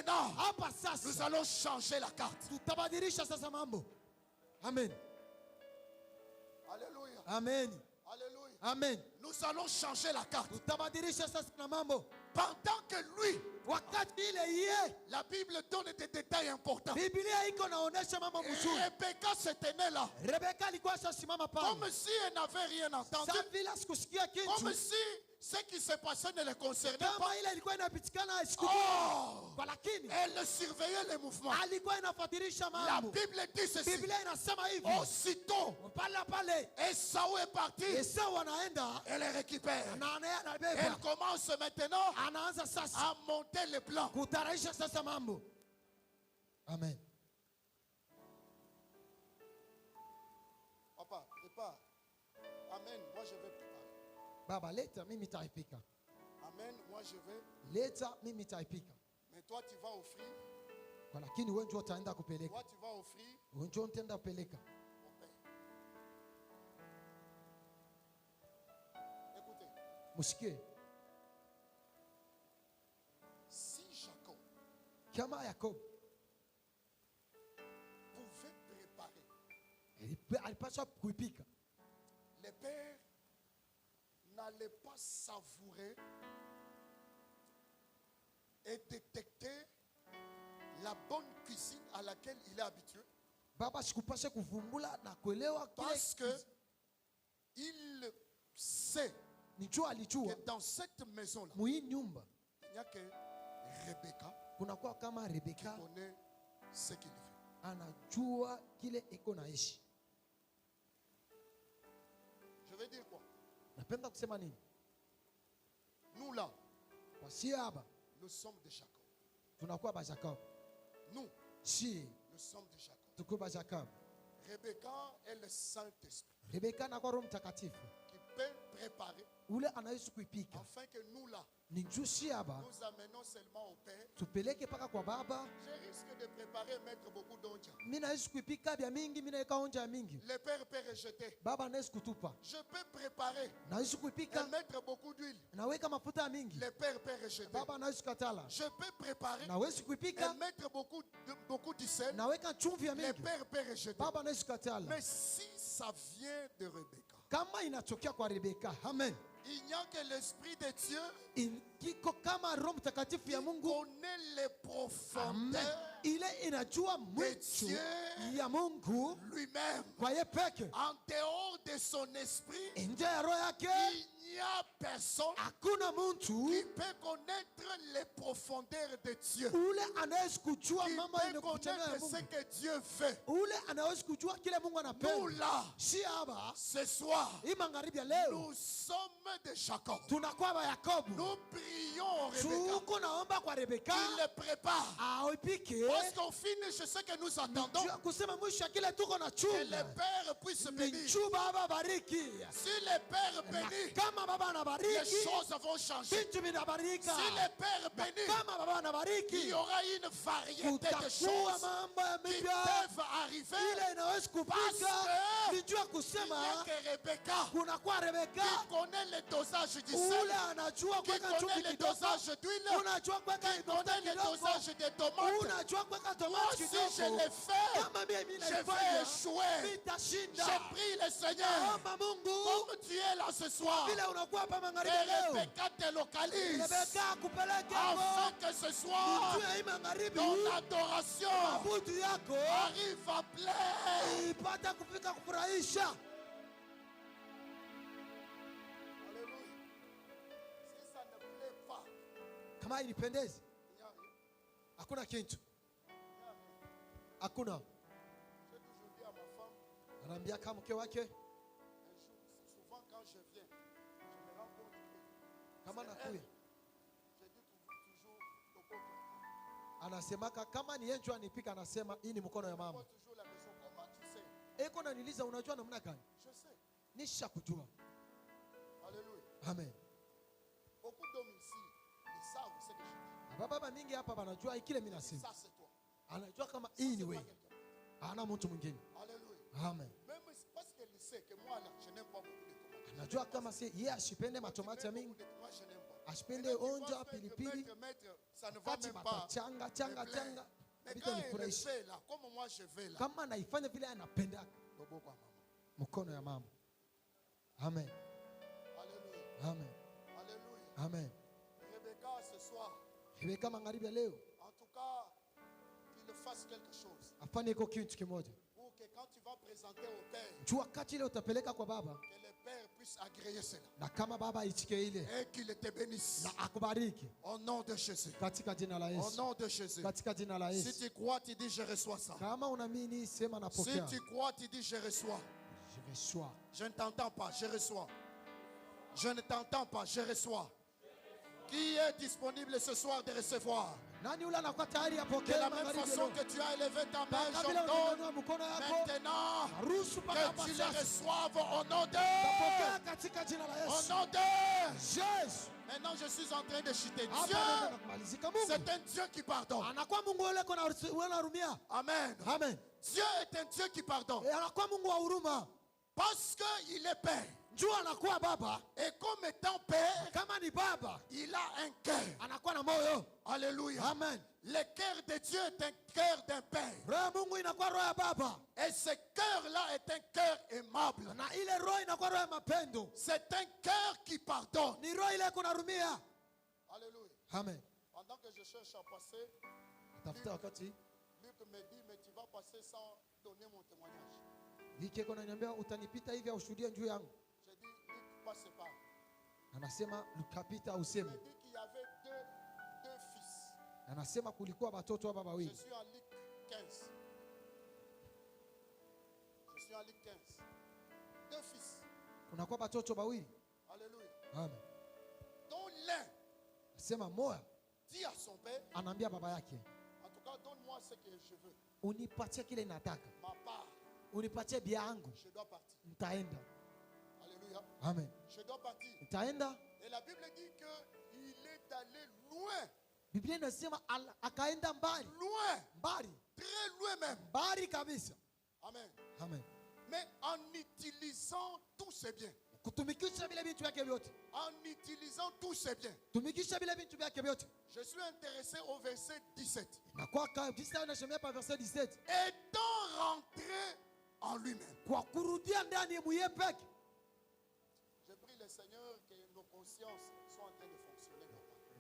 Maintenant, Hapa nous sasa allons changer la carte. tutabadilisha sasa mambo. Amen, Alléluia. amen, Alléluia. amen. Nous allons changer la carte. Tutabadilisha sasa na mambo. Pendant que lui, Wakati ile iye, la Bible donne des détails importants. Biblia iko naonesha mambo mzuri. Rebecca se tenait là, Rebeka alikuwa shasimama pale, comme si elle n'avait rien entendu, sa vile sikusikia comme kitu, si ce qui se passait ne le concernait pas. kama ile ilikuwa inapitikana isiku, Oh, kwa lakini elle surveillait les mouvements. alikuwa inafuatilisha La mambo. Bible dit ceci. Biblia inasema hivi, Aussitôt, pale pale Esau est parti. Esau anaenda Elle les récupère. na Elle anabeba, commence maintenant anaanza sasa à monter les plans. kutayarisha sasa mambo. Amen. Papa, prépare. Amen. Moi, je vais préparer. Baba, leta mimi taipika, Amen. Moi, je vais. leta mimi taipika, Mais toi, tu vas offrir. kwa lakini wewe ndio utaenda kupeleka, Toi, tu vas offrir wewe ndio utaenda kupeleka. au Père. Écoutez, Msikie, si Jacob kama Yakobo pouvait préparer, alipaswa kuipika, le Père n'allait pas savourer et détecter la bonne cuisine à laquelle il est habitué. baba sikupasha kuvumbula na kuelewa Parce kile, que il sait nijua alijua que dans cette maison-là, muhii nyumba il n'y a que Rebecca kunakuwa kama qui Rebeka connaît ce qu'il fait. anajua kile iko naishi. Je vais dire quoi? Napenda kusema nini? Nous là, Kwa si hapa nous sommes de Jacob. tunakuwa ba Jacob, Nous, si nous sommes de Jacob. tuko ba Jacob. Rebecca est le Saint-Esprit Rebeka anakuwa Roho Mtakatifu qui peut préparer ule anaishi kuipika. afin que nous là, Ni juu si hapa nous amenons seulement au Père. tupeleke paka kwa baba. Je risque de préparer et mettre beaucoup d'onja. Mimi naishi kuipika bya mingi, mimi naika onja ya mingi, Le Père peut rejeter. baba anaishi kutupa. Je peux préparer Naishi et kuipika, mettre beaucoup d'huile. naweka mafuta ya mingi, Le Père peut rejeter. baba anaishi katala. Je peux préparer Nawezi et kuipika, mettre beaucoup de sel. naweka chumvi ya Le mingi, Père peut rejeter. baba anaishi katala. Mais si ça vient de Rebecca, kama inatokea kwa Rebeka. Amen. Il n'y a que l'Esprit de Dieu Kiko kama Roho Mtakatifu ya qui Mungu. connaît les profondeurs Ile inajua mwicho ya Mungu lui-même. kwa yeye peke. En dehors de son esprit, Nje ya roho yake il n'y a personne hakuna mtu qui peut connaître les profondeurs de Dieu. ule anaweza kujua Qui mambo peut yanayokutana ya connaître ce Mungu. que Dieu fait. Ule anaweza kujua kile Mungu Nous anapenda. là, Si hapa ce soir, hii magharibi ya leo nous sommes de Jacob. tunakuwa ba Yakobo. Nous prions Rebecca. Tuko naomba kwa Rebeka Il le prépare. aipike Parce qu'au finish, ce que nous attendons, juu ya kusema mwisho ya kile tuko na que le chunga Père puisse ni bénir. juu Baba bariki. Si le Père Na bénit, kama Baba les anabariki choses vont changer. vitu vinabarika. Si le Père bénit, Kama Baba il anabariki y aura une variété de kutakuwa choses mambo ya qui mipya peuvent arriver. ile inaweza kupika. Parce Ni juu ya Il n'y a kusema que Rebecca kuna kwa Rebeka qui connaît le dosage du sel, ule anajua qui kuweka connaît chumvi le kidogo, dosage d'huile, unajua kuweka qui connaît mafuta le kidogo, dosage de tomates. unajua kuweka Moi tomati aussi, je kidogo. l'ai fait. Kama mimi Je vais naifanya échouer. nitashinda. Je prie le Seigneur. Naomba Mungu Comme tu es là ce soir, vile unakuwa hapa que magharibi leo, Rebecca te localise. Rebeka akupeleke Afin hapo que ce soir, juu ya hii magharibi, ton adoration mabudu yako arrive à plaire. ipata kufika kufurahisha. Alléluia. Si ça ne plaît pas, Kama inipendezi, il n'y a rien. hakuna kitu, Il n'y a rien. hakuna. J'ai toujours dit à ma femme, Anaambia kama mke wake, un jour, souvent quand je viens, je me rends compte que kama c'est nakuya, elle. Je dis toujours Tokoko. anasemaka kama ni yenjua anipika, anasema hii ni mkono ya Je vois mama. toujours la maison. Comment tu sais? Eko naniuliza unajua namna gani? Je sais. Nisha kujua. Alléluia. Amen. Beaucoup d'hommes ici, ils savent ce que je dis. Na baba mingi hapa wanajua kile mimi nasema. Ça, c'est toi. Anajua kama Ça, hii c'est ni pas wewe. quelqu'un. Hana mtu mwingine. Alléluia. Amen. Même parce qu'elle sait que moi, là, je n'aime pas beaucoup de tomates. Anajua kama si yeye ashipende matomati ya mingi, Moi, je n'aime pas. ashipende Et là, tu onja vois, pilipili, maître, ça ne va wakati même pas. matachanga changa me plaire. changa, Mais vitu quand elle le nifurahisha. fait là, comme moi je vais là, Kama anaifanya vile anapenda, Bobo kwa mama. mkono ya mama. Amen. Alléluia. Amen. Alléluia. Amen. Rebecca, ce soir, Rebeka magharibi ya leo en tout cas, qu'il fasse quelque chose. afanye iko kitu kimoja. Pour que quand tu vas présenter au Père, Juu wakati ile utapeleka kwa baba, que le Père puisse agréer cela. na kama baba aichike ile Et qu'il te bénisse. na akubariki Au nom de Jésus. katika jina la Au Yesu. nom de Jésus. Katika jina la Si Yesu. tu crois, tu dis je reçois ça. Kama unaamini sema Si napokea. tu crois, tu dis je reçois. Je reçois. Je ne t'entends pas, je reçois. Je ne t'entends pas, je reçois. Qui est disponible ce soir de recevoir? Nani ule anakuwa tayari De apokee la même magharibi façon leo? que tu as élevé ta main, Kama vile j'ordonne unainua mkono yako, maintenant ruhusu mpaka que tu hapa les sasa. reçoives au nom Tapokea de... katika jina la Au Yesu. nom de... Yesu. Maintenant, je suis en train de chuter. Hapa Dieu, ndio kumalizika Mungu. c'est un Dieu qui pardonne. Anakuwa Mungu ule kona unarumia. Amen. Amen. Dieu est un Dieu qui pardonne. Anakuwa Mungu wa huruma. Parce qu'il est Père. Juu anakuwa baba, Et comme étant Père, kama ni baba, il a un cœur. anakuwa na moyo. Alléluia. Amen. Le cœur de Dieu est un cœur d'un Père. Roho ya Mungu inakuwa roho ya baba. Et ce cœur-là est un cœur aimable. Na ile roho inakuwa roho ya mapendo. C'est un cœur qui pardonne. Ni roho ile kunarumia. Alléluia. Amen. Pendant que je cherche à passer, Tafuta wakati Luc me dit, mais tu vas passer sans donner mon témoignage. hiki iko naniambia utanipita hivi au shuhudia juu yangu. J'ai dit, Luc, passe pas. Anasema ukapita Il useme. me dit qu'il y avait deux fils. Anasema kulikuwa watoto hapa Je wawili. suis en Luc 15. Je suis en Luc 15. Deux fils. Kunakuwa watoto wawili. Alléluia. Amen. Dont l'un Anasema moya dit à son père, anaambia baba yake, en tout cas, donne-moi ce que je veux. unipatie kile nataka. Ma part, Unipatie bia yangu. je dois partir. Nitaenda. Alléluia. Amen. Je dois partir. Nitaenda. Et la Bible dit qu'il est allé loin. Biblia inasema akaenda mbali. Loin. Mbali. Très loin même. Mbali kabisa. Amen. Amen. Mais en utilisant tous ses biens. Kutumikisha vile vitu vyake vyote. En utilisant tous ses biens. Tumikisha vile vitu vyake vyote. Je suis intéressé au verset 17. Na kwa kabisa unashemea pa verset 17. Étant rentré en lui-même. Kwa kurudia ndani mwenyewe peke. le Seigneur que nos consciences soient en train de fonctionner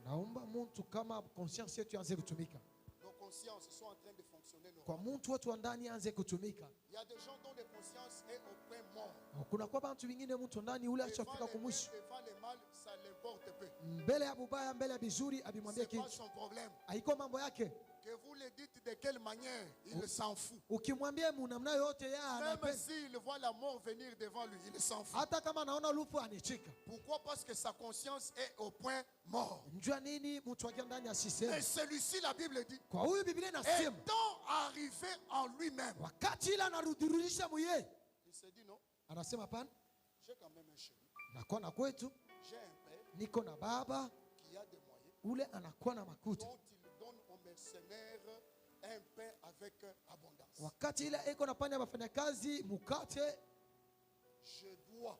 normalement. Naomba mtu kama conscience yetu ianze kutumika. Nos consciences sont en train de fonctionner Kwa normalement. mtu wetu wa ndani aanze kutumika. Il y a des gens dont les consciences est au point mort. Kuna kwa bantu wengine mtu ndani ule Devant ashafika kumwisho. le mal, ça l'importe peu. Mbele ya bubaya, mbele ya bizuri abimwambia C'est pas kitu. son problème. Haiko mambo yake. Que vous le dites de quelle manière, il s'en fout. Ukimwambia namna yote yeye Même anapenda. s'il voit la mort venir devant lui, il s'en fout. Hata kama anaona lufu anichika. Pourquoi? Parce que sa conscience est au point mort. Njua nini mtu akiwa ndani asiseme. Et celui-ci, la Bible dit, Kwa huyu Biblia inasema étant arrivé en lui-même, wakati ile anarudirudisha mwenyewe, il se dit non, anasema hapana, j'ai quand même un chéri, nakuwa na kwetu, j'ai un père niko na baba qui a des moyens, ule anakuwa na makuta. dont il donne aux mercenaires un pain avec abondance. Wakati ile iko nafanya wafanyakazi mukate, Je dois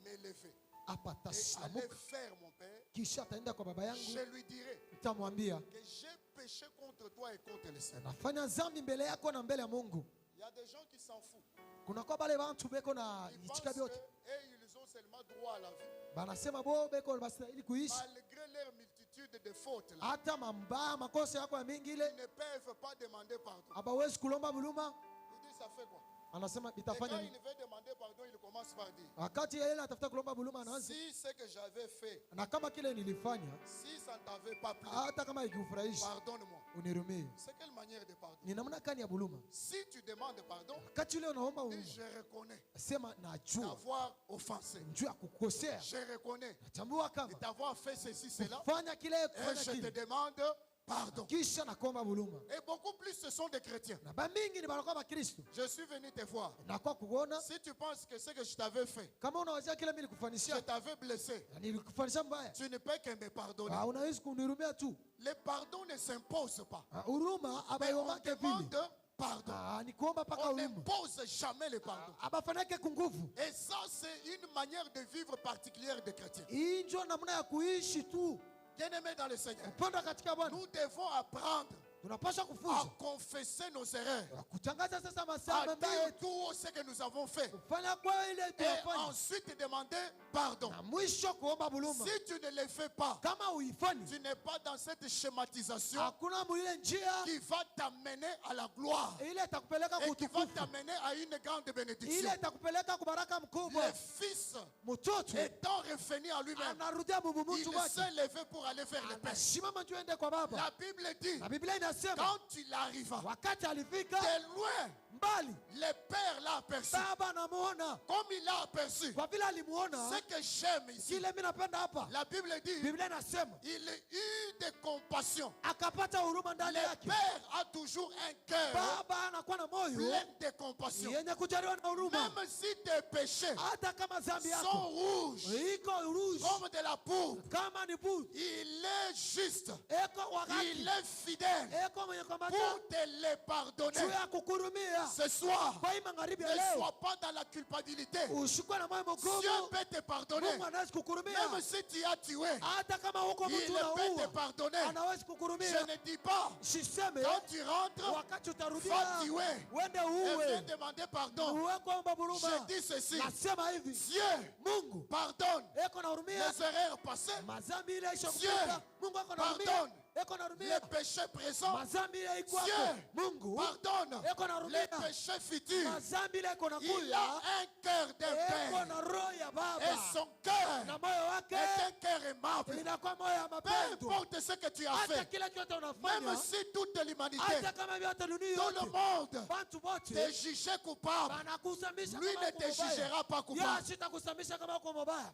m'élever hapa et aller tasamuka, faire mon père. kisha ataenda kwa baba yangu, Je lui dirai nitamwambia que j'ai péché contre toi et contre le Seigneur. nafanya dhambi mbele yako na mbele ya Mungu. Il y a des gens qui s'en foutent. Kuna kwa bale bantu beko na Ils pensent ichika byote, qu'ils ont seulement droit à la vie. banasema bo beko bastahili kuishi Malgré leur multitude de fautes, là, hata mambaya makosa yako ya mingi ile, ils ne peuvent pas demander pardon. abawezi kulomba buluma. Il dit, ça fait quoi? Anasema Et quand itafanya il nini? veut demander pardon, il commence par dire, Wakati yeye anatafuta kulomba buluma anaanza, si ce que j'avais fait, na kama kile nilifanya si ça ne t'avait pas plu, hata kama ikufurahishi pardonne-moi. unirumie. C'est quelle manière de pardonner? Ni namna gani ya buluma? Si tu demandes pardon, Wakati ule unaomba dis, buluma, je reconnais sema najua t'avoir offensé. njua kukosea, Je reconnais natambua kama t'avoir fait ceci, cela, kufanya kile et kufanya je te kile, demande pardon. kisha nakuomba buluma. Et beaucoup plus, ce sont des chrétiens. Na bamingi ni banakuwa Bakristo, Je suis venu te voir. nakuwa kuona Si tu penses que ce que je t'avais fait, kama unawazia kile mimi je nilikufanisha, t'avais blessé, na nilikufanisha mbaya, tu ne peux que me pardonner. unaweza kunirumia tu. Le pardon ne s'impose pas. Huruma Mais on abayombake demande vile, pardon. ni kuomba paka On huruma, n'impose jamais le pardon. abafanake kunguvu. Et ça, c'est une manière de vivre particulière des chrétiens. Hii ndio namna ya kuishi tu, Bien-aimés dans le Seigneur, upendo katika Bwana. nous devons apprendre Tunapaswa à kufunza confesser nos erreurs, kutangaza sasa à masaa dire mabaya, tout ce que nous avons fait, kufanya kwa ile et tunafanya, ensuite demander pardon. na mwisho kuomba buluma. Si tu ne le fais pas, Kama uifanyi, tu n'es pas dans cette schématisation hakuna mwile njia qui va t'amener à la gloire ile itakupeleka et qui va kutukufu, t'amener à une grande ile bénédiction. itakupeleka kubaraka mkubwa. Le Fils, Mtoto étant revenu à lui-même, anarudia il mubumutu wake, s'est levé pour aller faire le pain. anasimama juu ende kwa baba. La Bible dit, Na Biblia inasema quand il arriva, wakati alifika de loin, mbali, le Père l'a aperçu. baba anamuona. Comme il l'a aperçu, Kwa vile alimuona, ce que j'aime ici, kile mimi napenda hapa, la Bible dit, Biblia inasema il eut de compassion. akapata huruma ndani Le yake. Père a toujours un cœur Baba anakuwa na moyo plein de compassion. yenye kujaliwa na huruma, Même si tes péchés hata kama dhambi sont yako rouges iko rouge comme de la pourpre, kama ni butu, il est juste, eko il wakati, est fidèle eko mwenye kwamba pour te les juu pardonner. ya kukurumia. Ce soir, Kwa hii magharibi ya ne leo sois pas dans la culpabilité. ushikwe na moyo Dieu mgumu, peut te pardonner. Mungu anawezi kukurumia. Même si tu as tué, Hata kama huko il mtu peut te unaua, pardonner. anawezi Je kukurumia. ne dis pas, Siseme quand tu rentres, wakati va utarudia tuer uende et viens uwe demander pardon. uwe kuomba Je huruma. dis ceci, Nasema hivi, Dieu Mungu pardonne eko na hurumia les erreurs passées, mazambi ile isho Dieu kupita. Mungu eko na hurumia, pardonne eko na les hurumia péchés présents, mazambi ile iko Dieu hapo. Mungu pardonne eko na les hurumia péchés futurs. mazambi ile iko na Il kuya, a un cœur d'un eko père na roho ya et baba son cœur na moyo est wake un cœur aimable. inakuwa moyo ya Peu mapendo. importe ce que tu as Hata fait, kila kitu même unafanya, si toute l'humanité, hata kama vyote dunia tout le yote monde watu wote te jugeait coupable, wanakusamisha lui kama ne uko te mubaya. jugera pas Yeye coupable. sitakusamisha kama uko mubaya.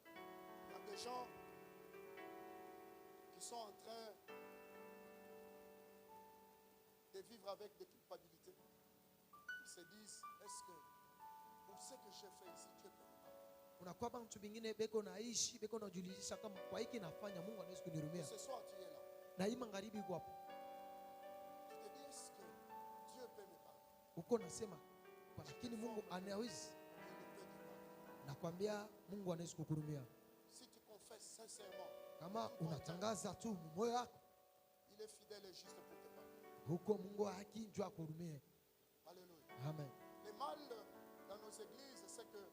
Il y a des gens qui sont en train de vivre avec des culpabilités. Ils se disent, est-ce que pour ce que j'ai fait ici, Dieu peut me pardonner? Unakuwa bantu bingine beko naishi beko najulisha kama kwa hiki nafanya Mungu anaweza kunirumia. Ce soir, tu es là. Na hii magharibi iko hapo. Tu te dis, est-ce que Dieu peut me pardonner? Uko nasema kwa lakini Mungu anaweza. Il ne peut te pardonner. Nakwambia Mungu anaweza kukurumia. Si tu confesses sincèrement, Kama unatangaza tu moyo wako, il est fidèle et juste pour te pardonner. huko Mungu wa haki njoo akurumie. Alléluia. Amen. Le mal dans nos églises, c'est que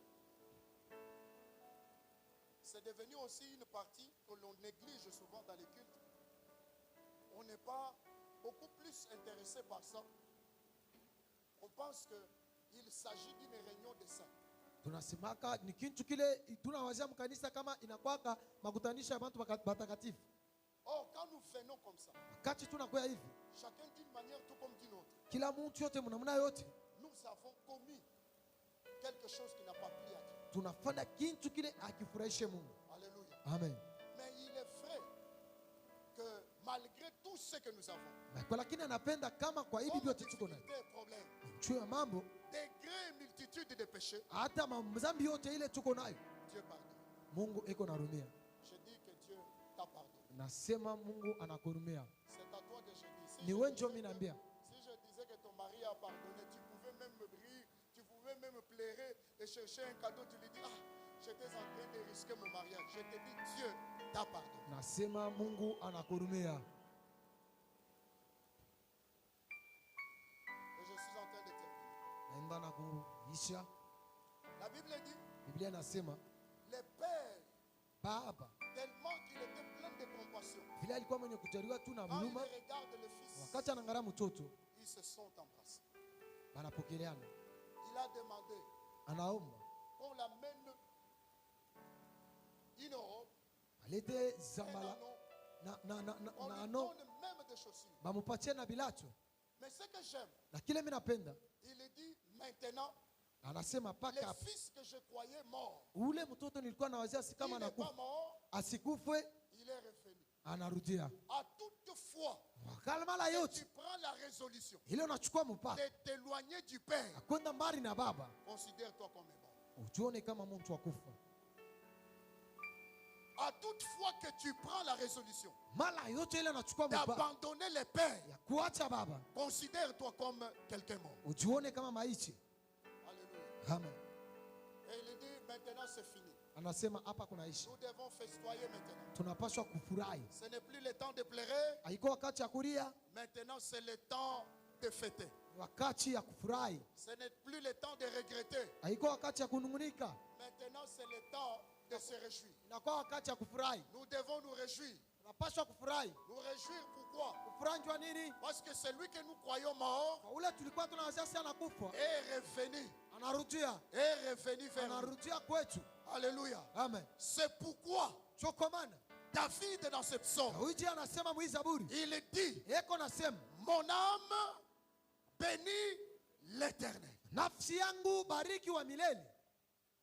c'est devenu aussi une partie que l'on néglige souvent dans les cultes. On n'est pas beaucoup plus intéressé par ça. On pense qu'il s'agit d'une réunion de saints. Tunasemaka ni kitu kile tunawazia mkanisa kama inakwaka makutanisho ya watu watakatifu. Or, quand nous venons comme ça, Wakati tunakuwa hivi, chacun d'une manière tout comme d'une autre, kila mtu yote mnamna yote nous avons commis quelque chose qui n'a pas plu à Dieu. tunafanya kitu kile akifurahishe Mungu. Alléluia. Amen. Mais il est vrai que malgré tout ce que nous avons, Kwa lakini anapenda kama kwa hivi comme vyote tuko nayo. difficultés, problèmes, Juu ya mambo degrés, multitude de péchés, hata dhambi yote ile tuko nayo, Dieu pardonne. Mungu iko narumia. Je dis que Dieu t'a pardonné. Nasema Mungu anakurumia. C'est à toi que je dis. Ni wewe ndio mimi naambia. Si je disais que ton mari a pardonné, tu pouvais même me briller, tu pouvais même pleurer et chercher un cadeau, tu lui dis, ah, j'étais en train de risquer mon mariage. Je te dis, Dieu t'a pardonné. Nasema Mungu anakurumia. Et je suis en train de terminer. Naenda na kuisha. La Bible dit, Biblia inasema le Père, baba tellement qu'il était plein de compassion, vile alikuwa mwenye kujaliwa tu na quand il huruma, regarde le Fils, wakati anaangalia mtoto ils se sont embrassés. wanapokeleana, Il a demandé anaomba qu'on l'amène une robe, alete un zambala anneau, na on lui ano donne même des chaussures. bamupatie na bilacho. Mais ce que j'aime, Na kile mimi napenda il dit maintenant, anasema le paka hapo, fils que je croyais mort, ule mtoto nilikuwa nawazia si il kama n'est pas anakufa mort, asikufwe, il est revenu. anarudia. À toute fois Wakalmala que yote tu prends la résolution ile unachukua mpaka de t'éloigner du Père, akwenda mbali na baba, considère-toi comme mort. ujione kama mtu akufa. À toute fois que tu prends la résolution Mala yote ile unachukua mpaka d'abandonner les pères, ya kuacha baba, considère-toi comme quelqu'un mort. ujione kama maiti. Alléluia. Amen. Et il dit maintenant c'est fini. Anasema hapa kunaishi, Nous devons festoyer maintenant. tunapaswa kufurahi. Ce n'est plus le temps de pleurer, Haiko wakati ya kulia, maintenant c'est le temps de fêter. wakati ya kufurahi. Ce n'est plus le temps de regretter, Haiko wakati ya kunungunika, maintenant c'est le temps de se réjouir. inakuwa wakati ya kufurahi. Nous devons nous réjouir. Tunapaswa kufurahi. Nous réjouir pourquoi? Kufurahi njua nini? Parce que celui que nous croyons mort Kwa ule tulikuwa tunawazia si anakufa, est revenu. anarudia, Est revenu vers nous. anarudia kwetu. Alléluia. Amen. C'est pourquoi Chokomana David dans ce psaume, Daudi anasema mwizaburi, il dit, eko nasema mon âme bénit l'Éternel. nafsi yangu bariki wa milele,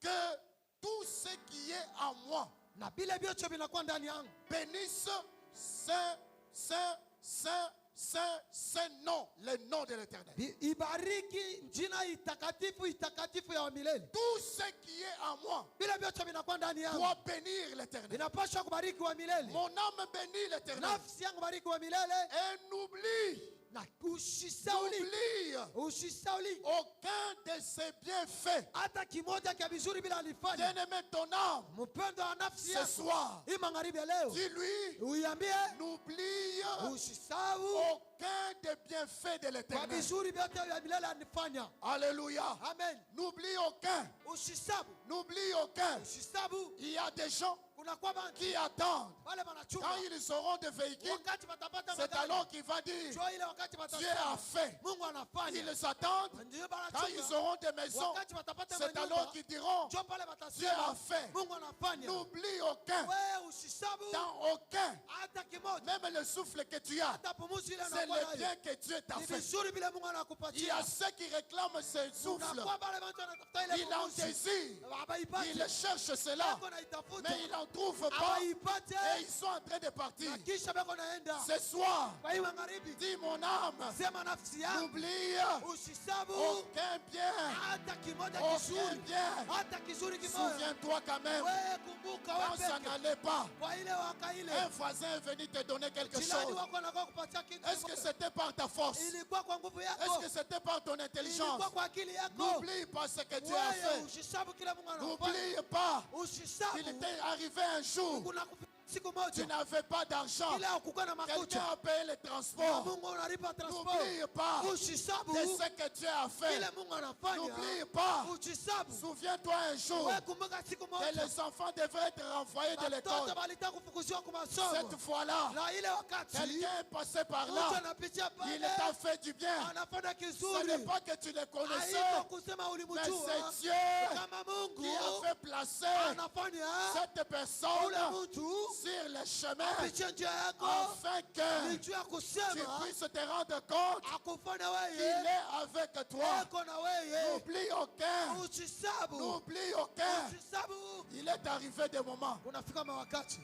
Que tout ce qui est en moi na bile vyote vinakuwa ndani yangu bénisse Saint, Saint, Saint, Saint, Saint nom, le nom de l'Éternel. ibariki jina itakatifu itakatifu ya wa milele. Tout ce qui est en moi Vile vyote vinakuwa ndani yangu doit bénir l'Éternel. vinapaswa kubariki wa milele. Mon âme bénit l'Éternel. Nafsi yangu bariki wa milele, Et n'oublie, na usisauli n'oublie aucun de ses bienfaits. hata kimoja kia vizuri bila alifanya. Bien-aimé, ton âme, Mpendo wa nafsi ce yako soir, hii magharibi ya leo, dis-lui, uiambie n'oublie usisahau aucun des bienfaits de kwa l'Éternel. vizuri vyote vya milele anifanya. Alléluia. Amen. N'oublie aucun. Usisabu, N'oublie aucun. usisabu. Il y a des gens Kunakuwa bantu qui attendent. wale Quand wanachunga ils auront des véhicules, wakati watapata c'est magari, alors qu'il va dire, njoo ile wakati Dieu a watasema fait. Mungu anafanya. Ils attendent. Ndio Quand ils wanachunga auront des maisons, wakati watapata c'est alors manyumba, qu'ils diront, njoo pale Dieu a watasema fait. Mungu anafanya. N'oublie aucun. Wewe usisabu Dans aucun. hata kimoja, Même le souffle que tu as, hata pumuzi ile c'est unakuwa le nayo bien que Dieu t'a ni fait. vizuri vile Mungu Il y anakupatia. a ceux qui réclament ce souffle. Unakuwa pale watu wanatafuta ile Il en pumuzi, désire. hawaipati. Il cherche cela. Beko naitafuta, Mais il n'en trouve pas. hawaipate, Et ils sont en train de partir. na kisha beko naenda. Ce soir, Kwa hiyo magharibi, dis mon âme, sema nafsi yangu n'oublie usisabu aucun bien. hata kimoja Aucun kizuri, bien. hata kizuri kimoja. Souviens-toi quand même, Wewe kumbuka quand ça wewe peke n'allait pas, kwa ile waka ile un voisin est venu te donner quelque jirani chose. wako anakuwa kupatia kitu. Est-ce que c'était par ta force? Ilikuwa kwa nguvu Est-ce yako, que c'était par ton intelligence? ilikuwa kwa akili yako. N'oublie pas ce que Dieu a Wewe fait. usisabu kile Mungu anafanya. N'oublie pas Usisabu qu'il t'est arrivé un jour. kuna kufikia siku tu moja n'avais pas d'argent, ile ukukuwa na quelqu'un makucha a payé le na transport. Mungu unalipa transport. N'oublie pas Usisabu de ce que Dieu a fait. ile Mungu anafanya. N'oublie pas. Usisabu. Souviens-toi un jour Wewe kumbuka siku que moja les enfants devraient être renvoyés de l'école. watoto walitaka kufukuziwa kwa masomo. Cette fois-là, Na ile wakati quelqu'un est passé par mtu là. anapitia Il pale t'a fait du bien. anafanya Ce kizuri. n'est pas que tu le connaissais, Haiko kusema mais ulimjua c'est Dieu kama Mungu qui a fait placer anafanya cette personne ule mtu sur le chemin apitie njia yako afin que ni juu ya tu kusema puisses te rendre compte akufanya qu'il wewe est avec toi. eko na wewe. N'oublie aucun. Usisabu, N'oublie aucun. usisabu. Il est arrivé des moments Unafika mawakati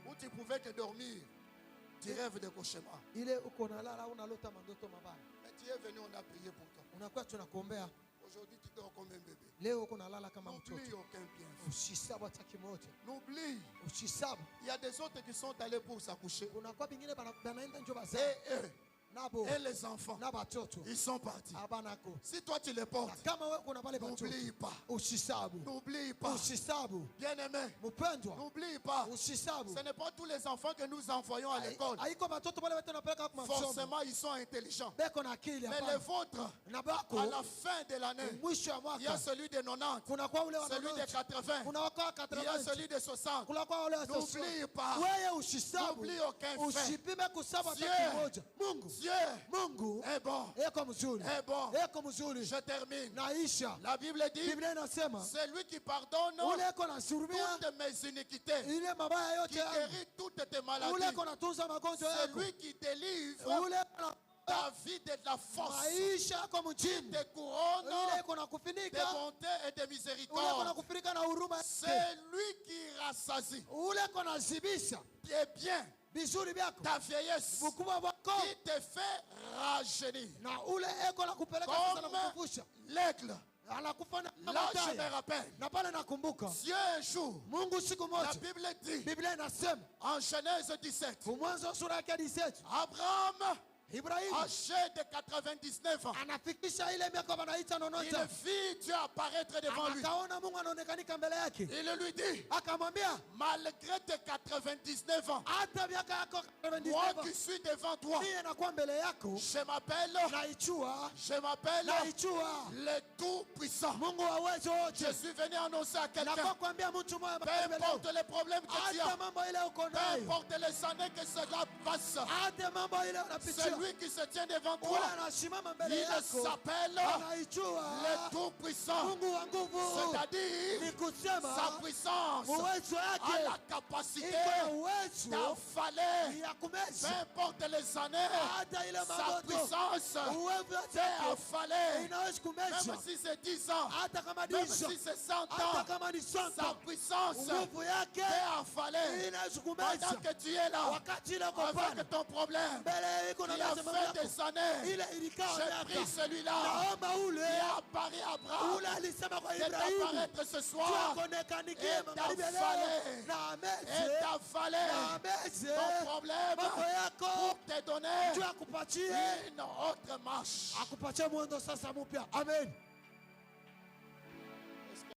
où tu pouvais que dormir. Tu rêves de cauchemars. ile uko nalala unalota mandoto mabaya, Mais tu es venu, on a prié pour toi. unakuwa tunakuombea. Aujourd'hui, tu dors comme un bébé. Leo uko nalala kama N'oublie mtoto. aucun bienfait. Usisabu hata kimoja, N'oublie. usisabu. Il y a des autres qui sont allés pour s'accoucher. Unakuwa bingine banaenda njo Et bazaa eux, nabo et les enfants, na batoto ils sont partis. abanako. Si toi tu les portes, Na kama wewe kuna pale batoto n'oublie pas. usisabu, N'oublie pas. usisabu. Bien-aimé, Mpendwa, n'oublie pas. usisabu. Ce n'est pas tous les enfants que nous envoyons à l'école. Haiko batoto pale wetu tunapeleka kwa masomo Forcément, ils sont intelligents. beko na akili Mais les hapana. vôtres, Na bako à la fin de l'année, mwisho wa il y a mwaka celui de 90, kuna kwa ule wa celui de 90, 80, kuna wako il y a 80, celui de 60. kuna kwa ule wa 60. N'oublie pas. Wewe usisabu, N'oublie aucun fait. usipime kusaba Dieu. hata kimoja. Mungu, Dieu Mungu est bon. eko mzuri, Est bon. eko mzuri. Je termine. Naisha, La Bible dit, Biblia inasema c'est lui qui pardonne ule eko nasurumia toutes mes iniquités, ile mabaya qui yote yangu, guérit toutes tes ule maladies. eko natunza magonjwa C'est yako, lui qui délivre ule eko na ta vie de la force, maisha yako mjini, des couronnes ule eko na de kufinika, bonté et de ule eko na miséricorde. kufinika na huruma yake, C'est lui qui rassasie ule eko nazibisha et bien vizuri vyako, ta vieillesse, ukubwa wako, qui te fait rajeunir. na ule eko na kupeleka sasa na Comme kukufusha, l'aigle. anakufanya kama Là, je me tai. rappelle, Na pale nakumbuka Dieu un jour, Mungu siku la moja, Bible dit, Biblia inasema en Genèse 17, Mwanzo sura yake 17, Abraham, Ibrahimu âgé de 99 ans, anafikisha ile miaka wanaita il nonota, vit Dieu apparaître devant lui. akaona Mungu anaonekanika mbele yake, Il lui dit, akamwambia malgré tes 99 ans, hata miaka yako moi 99 qui suis devant toi, mimi nakuwa mbele yako, je m'appelle naichua le Tout-Puissant. Mungu wa uwezo Je wote. suis venu annoncer à quelqu'un, Nakwambia mtu mmoja peu mbele importe les problèmes que tu hata as, mambo ile uko peu nayo, importe les années que cela passe, hata mambo ile unapitia, celui qui se tient devant ule toi, anasimama mbele il yako, s'appelle anaichua le Tout-Puissant. Mungu wa nguvu, C'est-à-dire, ni kusema sa puissance uwezo a wake la capacité iko na uwezo d'affaler, ya peu kumeza importe les années, hata ile sa magonjwa, puissance uwezo peut wake affaler, inaweza kumeza même si c'est 10 ans, hata kama même diso, si c'est 100 hata ans, kama ni sa santa, puissance nguvu yake peut affaler. inaweza Pendant kumeza que tu es là, wakati ile uko pale avec ton problème, mbele iko na qui a lazima fait yako des années, ile ilikaa j'ai pris miaka, celui-là naomba ule qui a apparu à Abraham ule alisema kwa de Ibrahimu t'apparaître ce soir tuakonekanikie et magharibi ya leo d'affaler, na et ameze d'affaler na ameze ton problème mambo yako pour te donner tu akupatie une autre marche. akupatie mwendo sasa mpya. Amen.